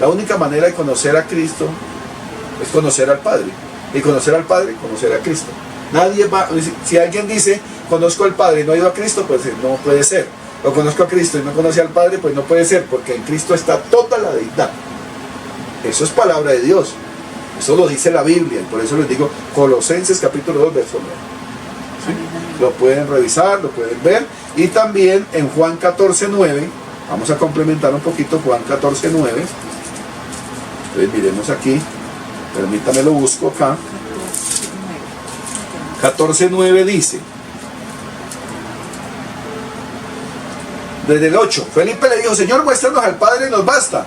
La única manera de conocer a Cristo es conocer al Padre. Y conocer al Padre, conocer a Cristo. Nadie va, si alguien dice, conozco al Padre y no ha ido a Cristo, pues no puede ser. O conozco a Cristo y no conoce al Padre, pues no puede ser, porque en Cristo está toda la deidad. Eso es palabra de Dios. Eso lo dice la Biblia. Y por eso les digo, Colosenses capítulo 2, verso 9. ¿Sí? Lo pueden revisar, lo pueden ver. Y también en Juan 14, 9, vamos a complementar un poquito Juan 14, 9. Entonces miremos aquí, permítame lo busco acá. 14, 9 dice, desde el 8, Felipe le dijo, Señor, muéstranos al Padre y nos basta.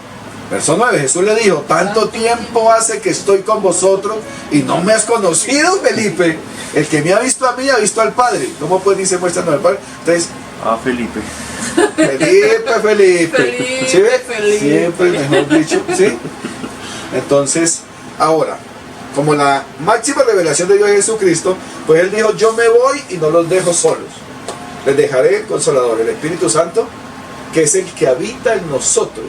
Verso 9, Jesús le dijo, tanto tiempo hace que estoy con vosotros y no me has conocido, Felipe. El que me ha visto a mí ha visto al Padre. ¿Cómo pues dice muéstranos al Padre? Entonces, Felipe. Felipe. ¿Sí ve? Siempre mejor dicho, ¿sí? Entonces, ahora, como la máxima revelación de Dios es Jesucristo, pues Él dijo, yo me voy y no los dejo solos. Les dejaré el Consolador, el Espíritu Santo, que es el que habita en nosotros.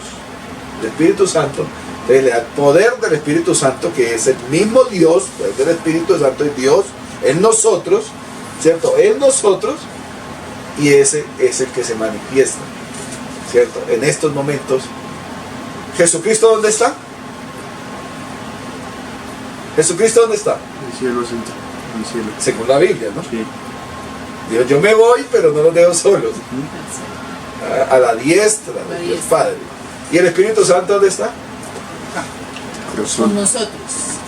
El Espíritu Santo, el poder del Espíritu Santo, que es el mismo Dios, el poder del Espíritu Santo es Dios en nosotros, ¿cierto? En nosotros, y ese es el que se manifiesta, ¿cierto? En estos momentos. ¿Jesucristo dónde está? ¿Jesucristo dónde está? En el cielo, en el cielo. Según la Biblia, ¿no? Sí. Dios, yo me voy, pero no los dejo solos. A la diestra de Dios Padre. ¿Y el Espíritu Santo dónde está? Con nosotros.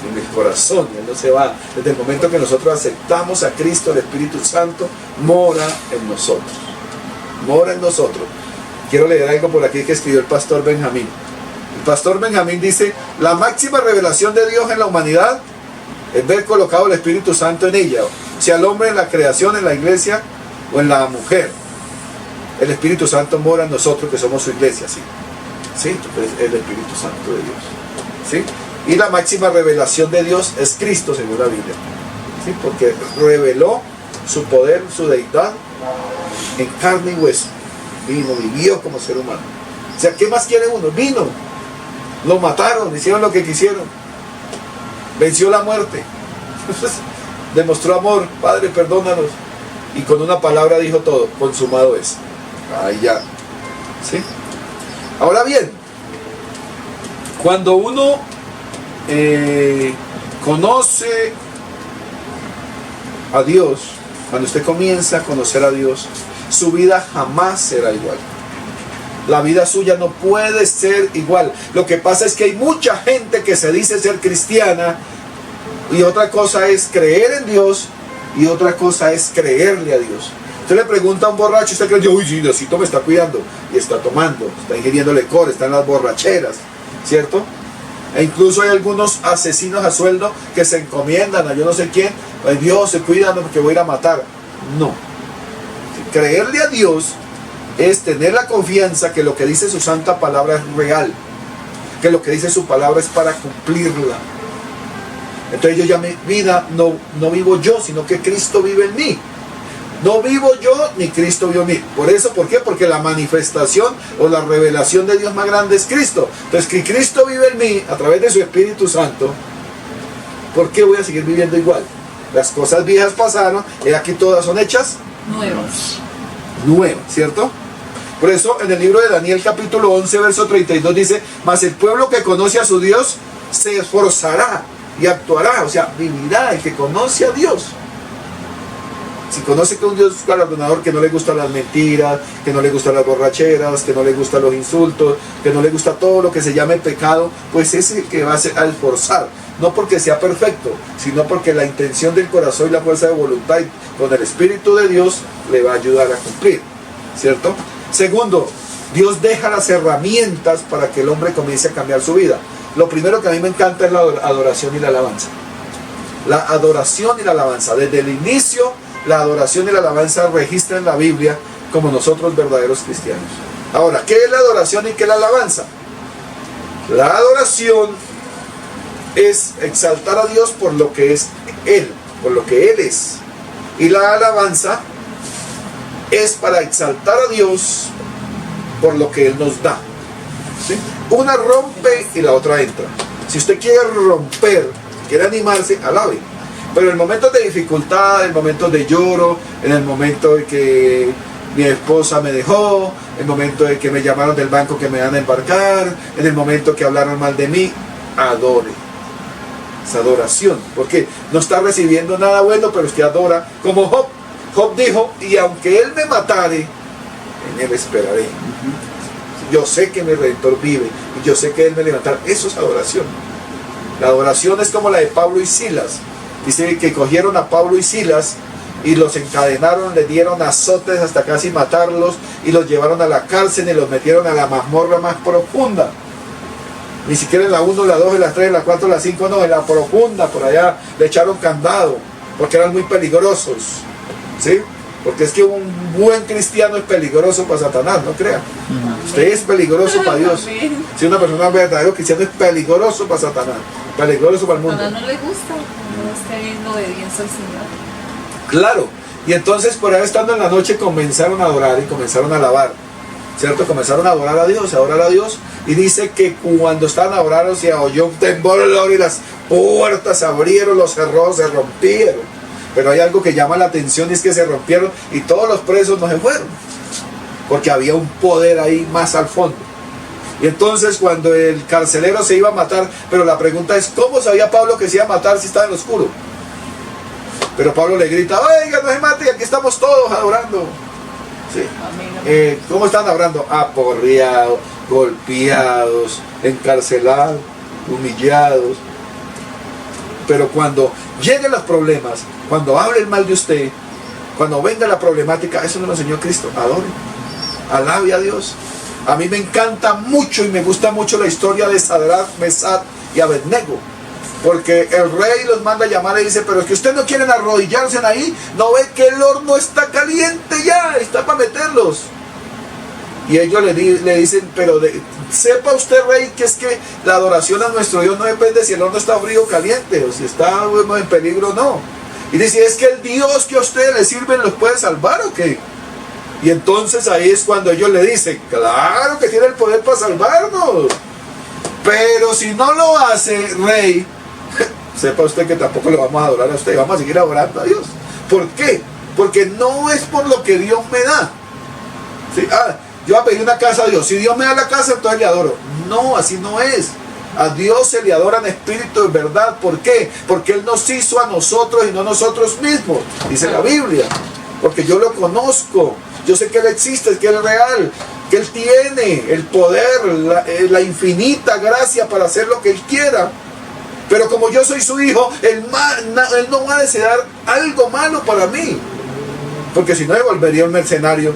En el corazón. Él no se va. Desde el momento que nosotros aceptamos a Cristo, el Espíritu Santo mora en nosotros. Mora en nosotros. Quiero leer algo por aquí que escribió el pastor Benjamín. El pastor Benjamín dice, la máxima revelación de Dios en la humanidad es ver colocado el Espíritu Santo en ella, sea el hombre en la creación, en la iglesia o en la mujer. El Espíritu Santo mora en nosotros que somos su iglesia, ¿sí? ¿Sí? Entonces, el Espíritu Santo de Dios, ¿sí? Y la máxima revelación de Dios es Cristo, según la Biblia, ¿sí? Porque reveló su poder, su deidad en carne y hueso. Vino, vivió como ser humano. O sea, ¿qué más quiere uno? Vino, lo mataron, hicieron lo que quisieron, venció la muerte, demostró amor, Padre, perdónanos, y con una palabra dijo todo, consumado es. Ahí ya, ¿sí? Ahora bien, cuando uno conoce a Dios, cuando usted comienza a conocer a Dios, su vida jamás será igual. La vida suya no puede ser igual. Lo que pasa es que hay mucha gente que se dice ser cristiana y otra cosa es creer en Dios y otra cosa es creerle a Dios. Usted le pregunta a un borracho, usted cree, uy, sí, Diosito me está cuidando, y está tomando, está ingiriendo licor, está en las borracheras, ¿cierto? E incluso hay algunos asesinos a sueldo que se encomiendan a yo no sé quién, ay Dios, cuídame porque voy a ir a matar. No. Creerle a Dios es tener la confianza que lo que dice su santa palabra es real, que lo que dice su palabra es para cumplirla. Entonces yo ya mi vida no vivo yo, sino que Cristo vive en mí. No vivo yo, ni Cristo vive en mí. Por eso, ¿por qué? Porque la manifestación o la revelación de Dios más grande es Cristo. Entonces, que Cristo vive en mí a través de su Espíritu Santo, ¿por qué voy a seguir viviendo igual? Las cosas viejas pasaron y aquí todas son hechas nuevas, ¿cierto? Por eso en el libro de Daniel capítulo 11 verso 32 dice, mas el pueblo que conoce a su Dios se esforzará y actuará, o sea, vivirá. El que conoce a Dios, si conoce que un Dios galardonador, que no le gustan las mentiras, que no le gustan las borracheras, que no le gustan los insultos, que no le gusta todo lo que se llame pecado, pues es el que va a esforzar, no porque sea perfecto, sino porque la intención del corazón y la fuerza de voluntad con el Espíritu de Dios le va a ayudar a cumplir, ¿cierto? Segundo, Dios deja las herramientas para que el hombre comience a cambiar su vida. Lo primero que a mí me encanta es la adoración y la alabanza. La adoración y la alabanza. Desde el inicio, la adoración y la alabanza registra en la Biblia como nosotros verdaderos cristianos. Ahora, ¿qué es la adoración y qué es la alabanza? La adoración es exaltar a Dios por lo que es Él, por lo que Él es. Y la alabanza es para exaltar a Dios por lo que Él nos da. ¿Sí? Una rompe y la otra entra. Si usted quiere romper, quiere animarse, alabe. Pero en momentos de dificultad, en momentos de lloro, en el momento de que mi esposa me dejó, en el momento de que me llamaron del banco que me van a embarcar, en el momento que hablaron mal de mí, adore. Es adoración, porque no está recibiendo nada bueno, pero usted adora. Como Job. Job dijo, y aunque él me matare, en él esperaré. Yo sé que mi Redentor vive, y yo sé que él me levantará. Eso es adoración. La adoración es como la de Pablo y Silas. Dice que cogieron a Pablo y Silas y los encadenaron, les dieron azotes hasta casi matarlos y los llevaron a la cárcel y los metieron a la mazmorra más profunda. Ni siquiera en la 1, la 2, la 3, la 4, la 5, no, en la profunda, por allá le echaron candado porque eran muy peligrosos. ¿Sí? Porque es que un buen cristiano es peligroso para Satanás, no crea. Usted es peligroso para Dios. Si una persona verdadera cristiana es peligroso para Satanás, peligroso para el mundo. A no le gusta, no esté viendo obediencia al Señor. Claro, y entonces por ahí estando en la noche comenzaron a adorar y comenzaron a alabar, ¿cierto? Comenzaron a adorar a Dios, y dice que cuando estaban a orar se oyó un temblor y las puertas se abrieron, los cerrojos se rompieron. Pero hay algo que llama la atención y es que se rompieron y todos los presos no se fueron, porque había un poder ahí más al fondo. Y entonces cuando el carcelero se iba a matar, pero la pregunta es, ¿cómo sabía Pablo que se iba a matar si estaba en lo oscuro? Pero Pablo le grita, oiga, no se mate, aquí estamos todos adorando. ¿Sí? ¿Cómo están adorando? Aporreados, golpeados, encarcelados, humillados. Pero cuando lleguen los problemas, cuando hablen mal de usted, cuando venga la problemática, eso nos lo enseñó Cristo. Adore, alabe a Dios. A mí me encanta mucho y me gusta mucho la historia de Sadrach, Mesach y Abednego, porque el rey los manda a llamar y dice, pero es que ustedes no quieren arrodillarse ahí, no ve que el horno está caliente ya, está para meterlos. Y ellos le dicen, pero sepa usted, rey, que es que la adoración a nuestro Dios no depende si el horno está frío o caliente, o si está en peligro o no. Y dice, ¿es que el Dios que a ustedes le sirven los puede salvar o qué? Y entonces ahí es cuando ellos le dicen, claro que tiene el poder para salvarnos, pero si no lo hace, rey, sepa usted que tampoco lo vamos a adorar a usted, vamos a seguir adorando a Dios. ¿Por qué? Porque no es por lo que Dios me da. ¿Sí? Yo voy a pedir una casa a Dios. Si Dios me da la casa, entonces le adoro. No, así no es. A Dios se le adora en espíritu y verdad. ¿Por qué? Porque Él nos hizo a nosotros y no nosotros mismos. Dice la Biblia. Porque yo lo conozco. Yo sé que Él existe, que Él es real, que Él tiene el poder, la infinita gracia para hacer lo que Él quiera. Pero como yo soy su hijo, Él no va a desear algo malo para mí. Porque si no, me volvería un mercenario.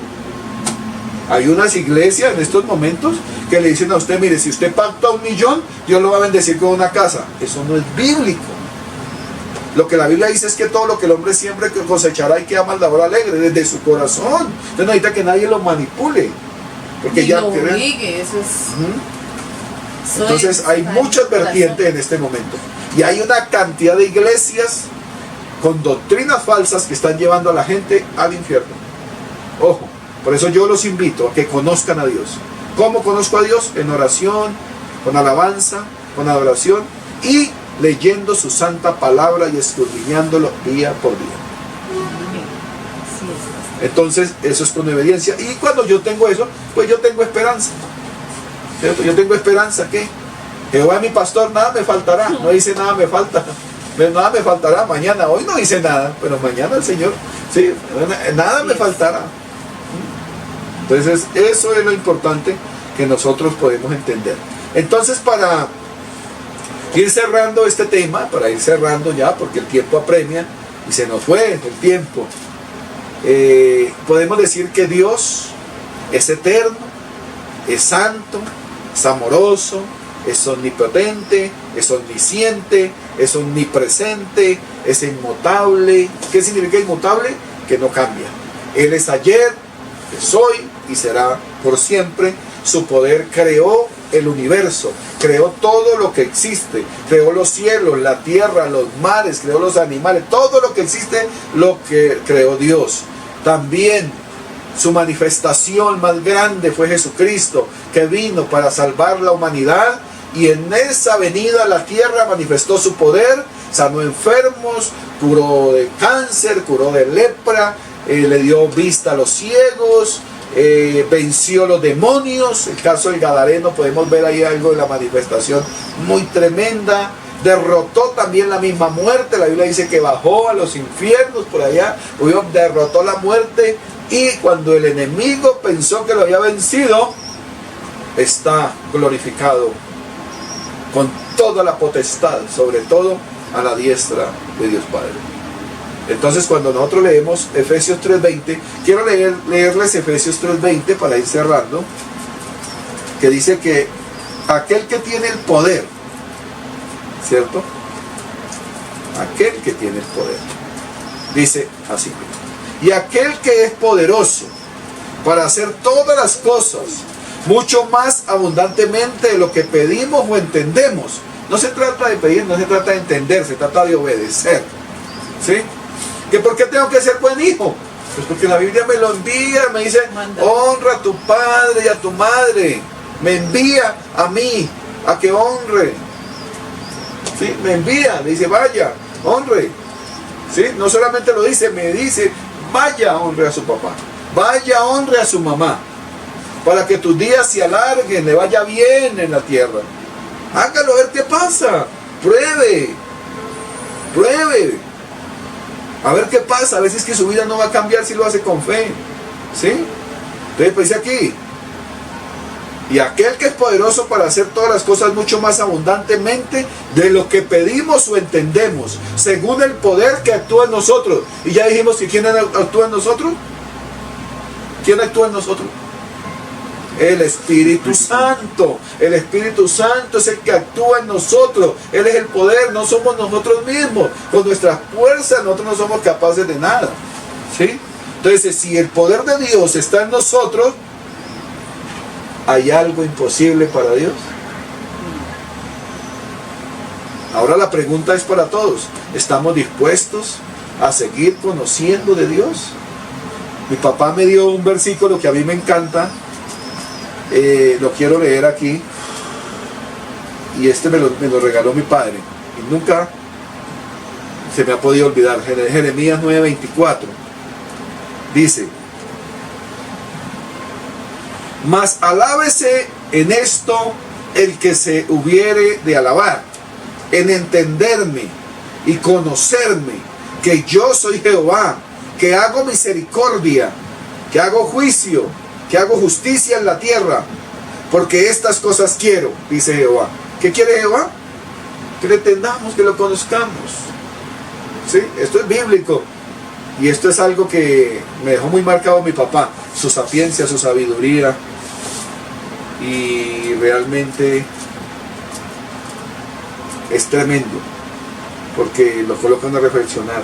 Hay unas iglesias en estos momentos que le dicen a usted, mire, si usted pacta 1 millón, Dios lo va a bendecir con una casa. Eso no es bíblico. Lo que la Biblia dice es que todo lo que el hombre siempre cosechará y queda maldador alegre desde su corazón. Entonces no necesita que nadie lo manipule. Porque y ya lo obligue, eso es... Entonces hay muchas vertientes en este momento. Y hay una cantidad de iglesias con doctrinas falsas que están llevando a la gente al infierno. Ojo. Por eso yo los invito a que conozcan a Dios. ¿Cómo conozco a Dios? En oración, con alabanza, con adoración y leyendo su santa palabra y escudriñándolo día por día. Entonces, eso es con obediencia. Y cuando yo tengo eso, pues yo tengo esperanza. ¿Cierto? Yo tengo esperanza que Jehová es mi pastor, nada me faltará. No dice nada me falta. Nada me faltará mañana. Hoy no dice nada, pero mañana el Señor, sí, nada me faltará. Entonces, eso es lo importante que nosotros podemos entender. Entonces, para ir cerrando este tema, para ir cerrando ya, porque el tiempo apremia y se nos fue el tiempo, podemos decir que Dios es eterno, Es santo, es amoroso, es omnipotente, es omnisciente, es omnipresente, es inmutable. ¿Qué significa inmutable? Que no cambia. Él es ayer, es hoy y será por siempre. Su poder creó el universo, creó todo lo que existe, creó los cielos, la tierra, los mares, creó los animales, todo lo que existe lo que creó Dios. También su manifestación más grande fue Jesucristo, que vino para salvar la humanidad, y en esa venida a la tierra manifestó su poder, sanó enfermos, curó de cáncer, curó de lepra, le dio vista a los ciegos, venció los demonios. El caso del Gadareno, podemos ver ahí algo de la manifestación muy tremenda. Derrotó también la misma muerte. La Biblia dice que bajó a los infiernos por allá, derrotó la muerte, y cuando el enemigo pensó que lo había vencido, está glorificado con toda la potestad, sobre todo a la diestra de Dios Padre. Entonces, cuando nosotros leemos Efesios 3:20, quiero leerles Efesios 3:20 para ir cerrando, que dice que aquel que tiene el poder, ¿cierto? Aquel que tiene el poder, dice así: y aquel que es poderoso para hacer todas las cosas mucho más abundantemente de lo que pedimos o entendemos. No se trata de pedir, no se trata de entender, se trata de obedecer, ¿sí? ¿Que por qué tengo que ser buen hijo? Pues porque la Biblia me lo envía, me dice: honra a tu padre y a tu madre. Me envía a mí a que honre, ¿sí? Me envía, le dice: vaya, honre, ¿sí? No solamente lo dice, me dice: vaya, honre a su papá, vaya, honre a su mamá, para que tus días se alarguen, le vaya bien en la tierra. Hágalo, a ver qué pasa. Pruebe, a ver qué pasa. A veces que su vida no va a cambiar si lo hace con fe, ¿sí? Entonces pues dice aquí: y aquel que es poderoso para hacer todas las cosas mucho más abundantemente de lo que pedimos o entendemos, según el poder que actúa en nosotros. Y ya dijimos que ¿quién actúa en nosotros? ¿Quién actúa en nosotros? El Espíritu Santo. El Espíritu Santo es el que actúa en nosotros. Él es el poder, no somos nosotros mismos. Con nuestras fuerzas nosotros no somos capaces de nada, ¿sí? Entonces, si el poder de Dios está en nosotros, ¿hay algo imposible para Dios? Ahora la pregunta es para todos: ¿estamos dispuestos a seguir conociendo de Dios? Mi papá me dio un versículo que a mí me encanta. Lo quiero leer aquí, y me lo regaló mi padre y nunca se me ha podido olvidar. Jeremías 9:24 dice: mas alábese en esto el que se hubiere de alabar, en entenderme y conocerme, que yo soy Jehová, que hago misericordia, que hago juicio, que hago justicia en la tierra, porque estas cosas quiero, dice Jehová. ¿Qué quiere Jehová? Que le entendamos, que lo conozcamos, ¿sí? Esto es bíblico, y esto es algo que me dejó muy marcado mi papá: su sapiencia, su sabiduría, y realmente es tremendo, porque lo colocan a reflexionar.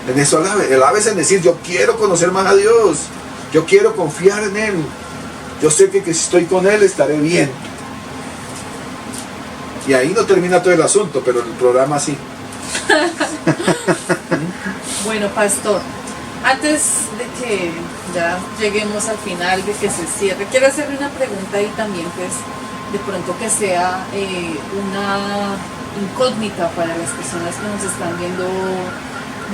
En eso alabes en decir: yo quiero conocer más a Dios, yo quiero confiar en Él, yo sé que si estoy con Él estaré bien. Y ahí no termina todo el asunto, pero en el programa sí. Bueno, pastor, antes de que ya lleguemos al final, de que se cierre, quiero hacerle una pregunta ahí también, pues de pronto que sea una incógnita para las personas que nos están viendo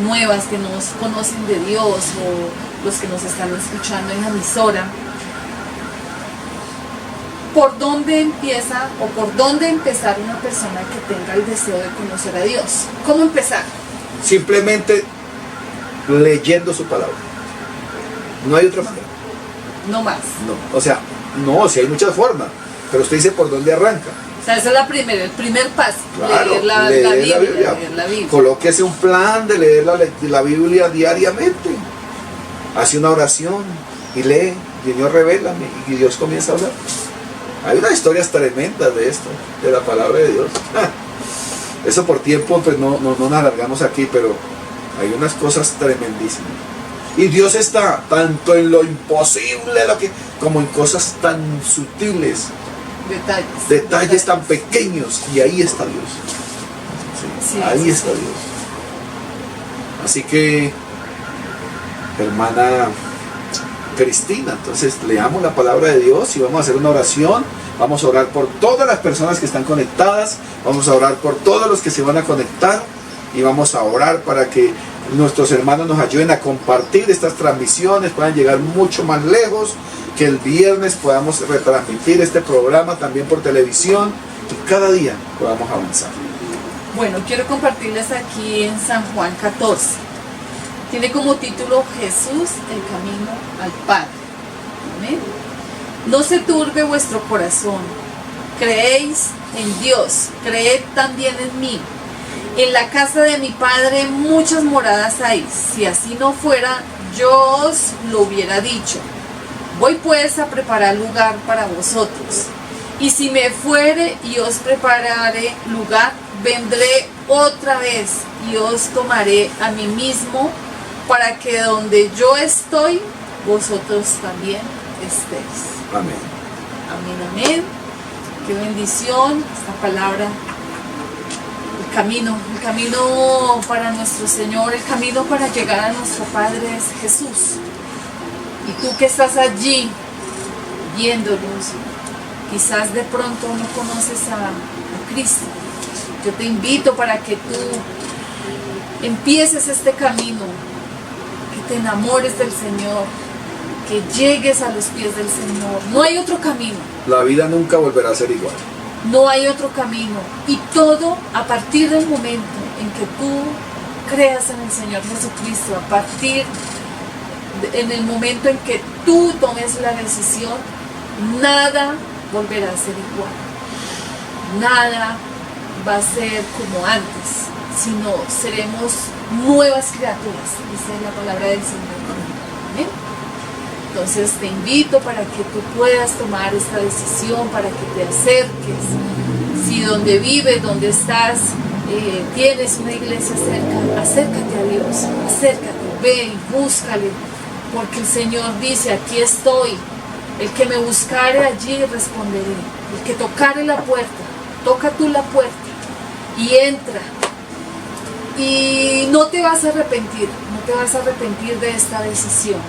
nuevas, que no conocen de Dios, o los que nos están escuchando en la emisora. ¿Por dónde empieza o por dónde empezar una persona que tenga el deseo de conocer a Dios? ¿Cómo empezar? Simplemente leyendo su palabra. No hay otra manera. No más. No, o sea, no, sí hay muchas formas, pero usted dice por dónde arranca. O sea, ese es el primer paso. Claro, leer la Biblia. Leer la Biblia. Colóquese un plan de leer la Biblia diariamente. Hace una oración y lee Señor, revélame, y Dios comienza a hablar. Hay unas historias tremendas de esto, de la palabra de Dios. Eso por tiempo pues no nos alargamos aquí, pero hay unas cosas tremendísimas. Y Dios está tanto en lo imposible como en cosas tan sutiles. Detalles tan pequeños, y ahí está Dios. Sí, ahí está Dios. Así que, hermana Cristina, entonces leamos la palabra de Dios y vamos a hacer una oración. Vamos a orar por todas las personas que están conectadas, vamos a orar por todos los que se van a conectar, y vamos a orar para que nuestros hermanos nos ayuden a compartir estas transmisiones, puedan llegar mucho más lejos, que el viernes podamos retransmitir este programa también por televisión, y cada día podamos avanzar. Bueno, quiero compartirles aquí en San Juan 14. Tiene como título Jesús, el camino al Padre. ¿Amén? No se turbe vuestro corazón. Creéis en Dios, creed también en mí. En la casa de mi Padre muchas moradas hay. Si así no fuera, yo os lo hubiera dicho. Voy pues a preparar lugar para vosotros. Y si me fuere y os prepararé lugar, vendré otra vez y os tomaré a mí mismo, para que donde yo estoy, vosotros también estéis. Amén. Amén, amén. Qué bendición esta palabra. El camino para nuestro Señor, el camino para llegar a nuestro Padre es Jesús. Y tú que estás allí viéndonos, quizás de pronto no conoces a Cristo. Yo te invito para que tú empieces este camino, que te enamores del Señor, que llegues a los pies del Señor. No hay otro camino. La vida nunca volverá a ser igual. No hay otro camino. Y todo a partir del momento en que tú creas en el Señor Jesucristo, a partir en el momento en que tú tomes la decisión, nada volverá a ser igual. Nada va a ser como antes, sino seremos nuevas criaturas, dice la palabra del Señor. ¿Amén? Entonces te invito para que tú puedas tomar esta decisión, para que te acerques. Si donde vives, donde estás, tienes una iglesia cerca, acércate a Dios, acércate, ve y búscale, porque el Señor dice, aquí estoy, el que me buscare allí responderé, el que tocare la puerta, toca tú la puerta y entra. Y no te vas a arrepentir, no te vas a arrepentir de esta decisión,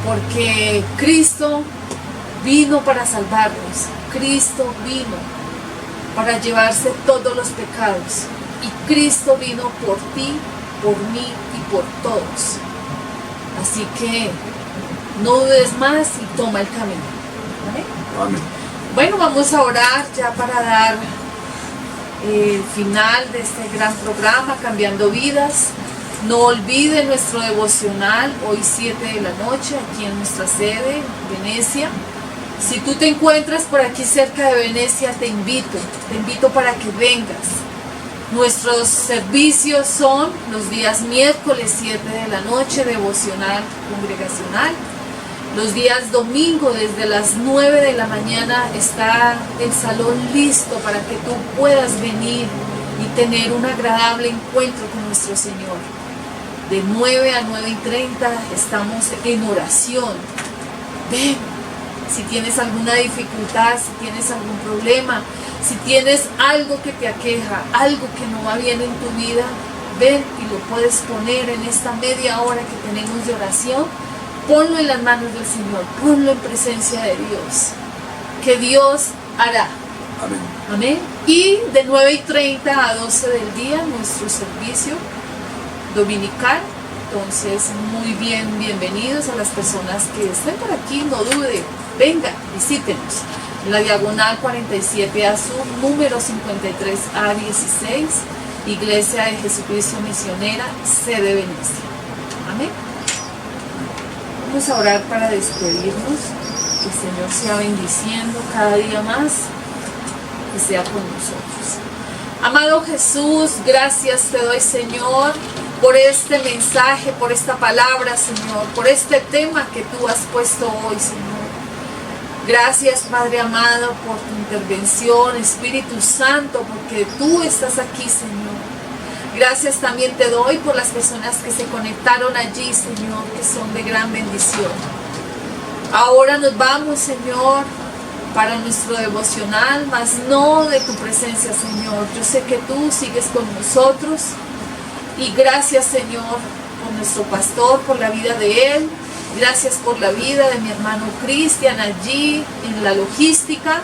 porque Cristo vino para salvarnos, Cristo vino para llevarse todos los pecados, y Cristo vino por ti, por mí y por todos. Así que no dudes más y toma el camino. ¿Vale? Amén. Bueno, vamos a orar ya para dar el final de este gran programa, Cambiando Vidas. No olviden nuestro devocional, hoy 7 de la noche, aquí en nuestra sede, Venecia. Si tú te encuentras por aquí cerca de Venecia, te invito para que vengas. Nuestros servicios son los días miércoles 7 de la noche, devocional congregacional. Los días domingo desde las 9 de la mañana está el salón listo para que tú puedas venir y tener un agradable encuentro con nuestro Señor. De 9 a 9:30 estamos en oración. Ven, si tienes alguna dificultad, si tienes algún problema, si tienes algo que te aqueja, algo que no va bien en tu vida, ven y lo puedes poner en esta media hora que tenemos de oración. Ponlo en las manos del Señor, ponlo en presencia de Dios, que Dios hará. Amén. Amén. Y de 9:30 a 12 del día, nuestro servicio dominical. Entonces, muy bien, bienvenidos a las personas que estén por aquí, no duden, vengan, visítenos. En la diagonal 47A Sur, número 53A16, Iglesia de Jesucristo Misionera, sede Venecia. Amén. Vamos a orar para despedirnos, que el Señor sea bendiciendo cada día más, que sea con nosotros. Amado Jesús, gracias te doy, Señor, por este mensaje, por esta palabra, Señor, por este tema que tú has puesto hoy, Señor. Gracias, Padre amado, por tu intervención, Espíritu Santo, porque tú estás aquí, Señor. Gracias también te doy por las personas que se conectaron allí, Señor, que son de gran bendición. Ahora nos vamos, Señor, para nuestro devocional, mas no de tu presencia, Señor. Yo sé que tú sigues con nosotros. Y gracias, Señor, por nuestro pastor, por la vida de él. Gracias por la vida de mi hermano Cristian allí en la logística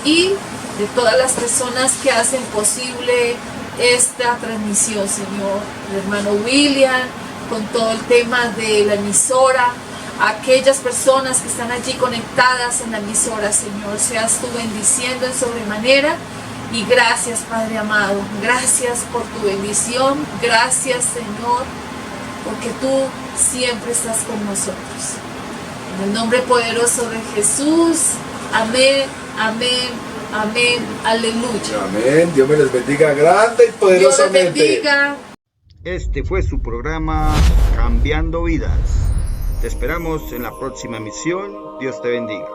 y de todas las personas que hacen posible esta transmisión, Señor. El hermano William, con todo el tema de la emisora, aquellas personas que están allí conectadas en la emisora, Señor, seas tú bendiciendo en sobremanera. Y gracias, Padre amado, gracias por tu bendición, gracias, Señor, porque tú siempre estás con nosotros. En el nombre poderoso de Jesús, amén, amén, amén, aleluya. Amén. Dios me les bendiga grande y poderosamente. Dios les bendiga. Este fue su programa Cambiando Vidas. Te esperamos en la próxima emisión. Dios te bendiga.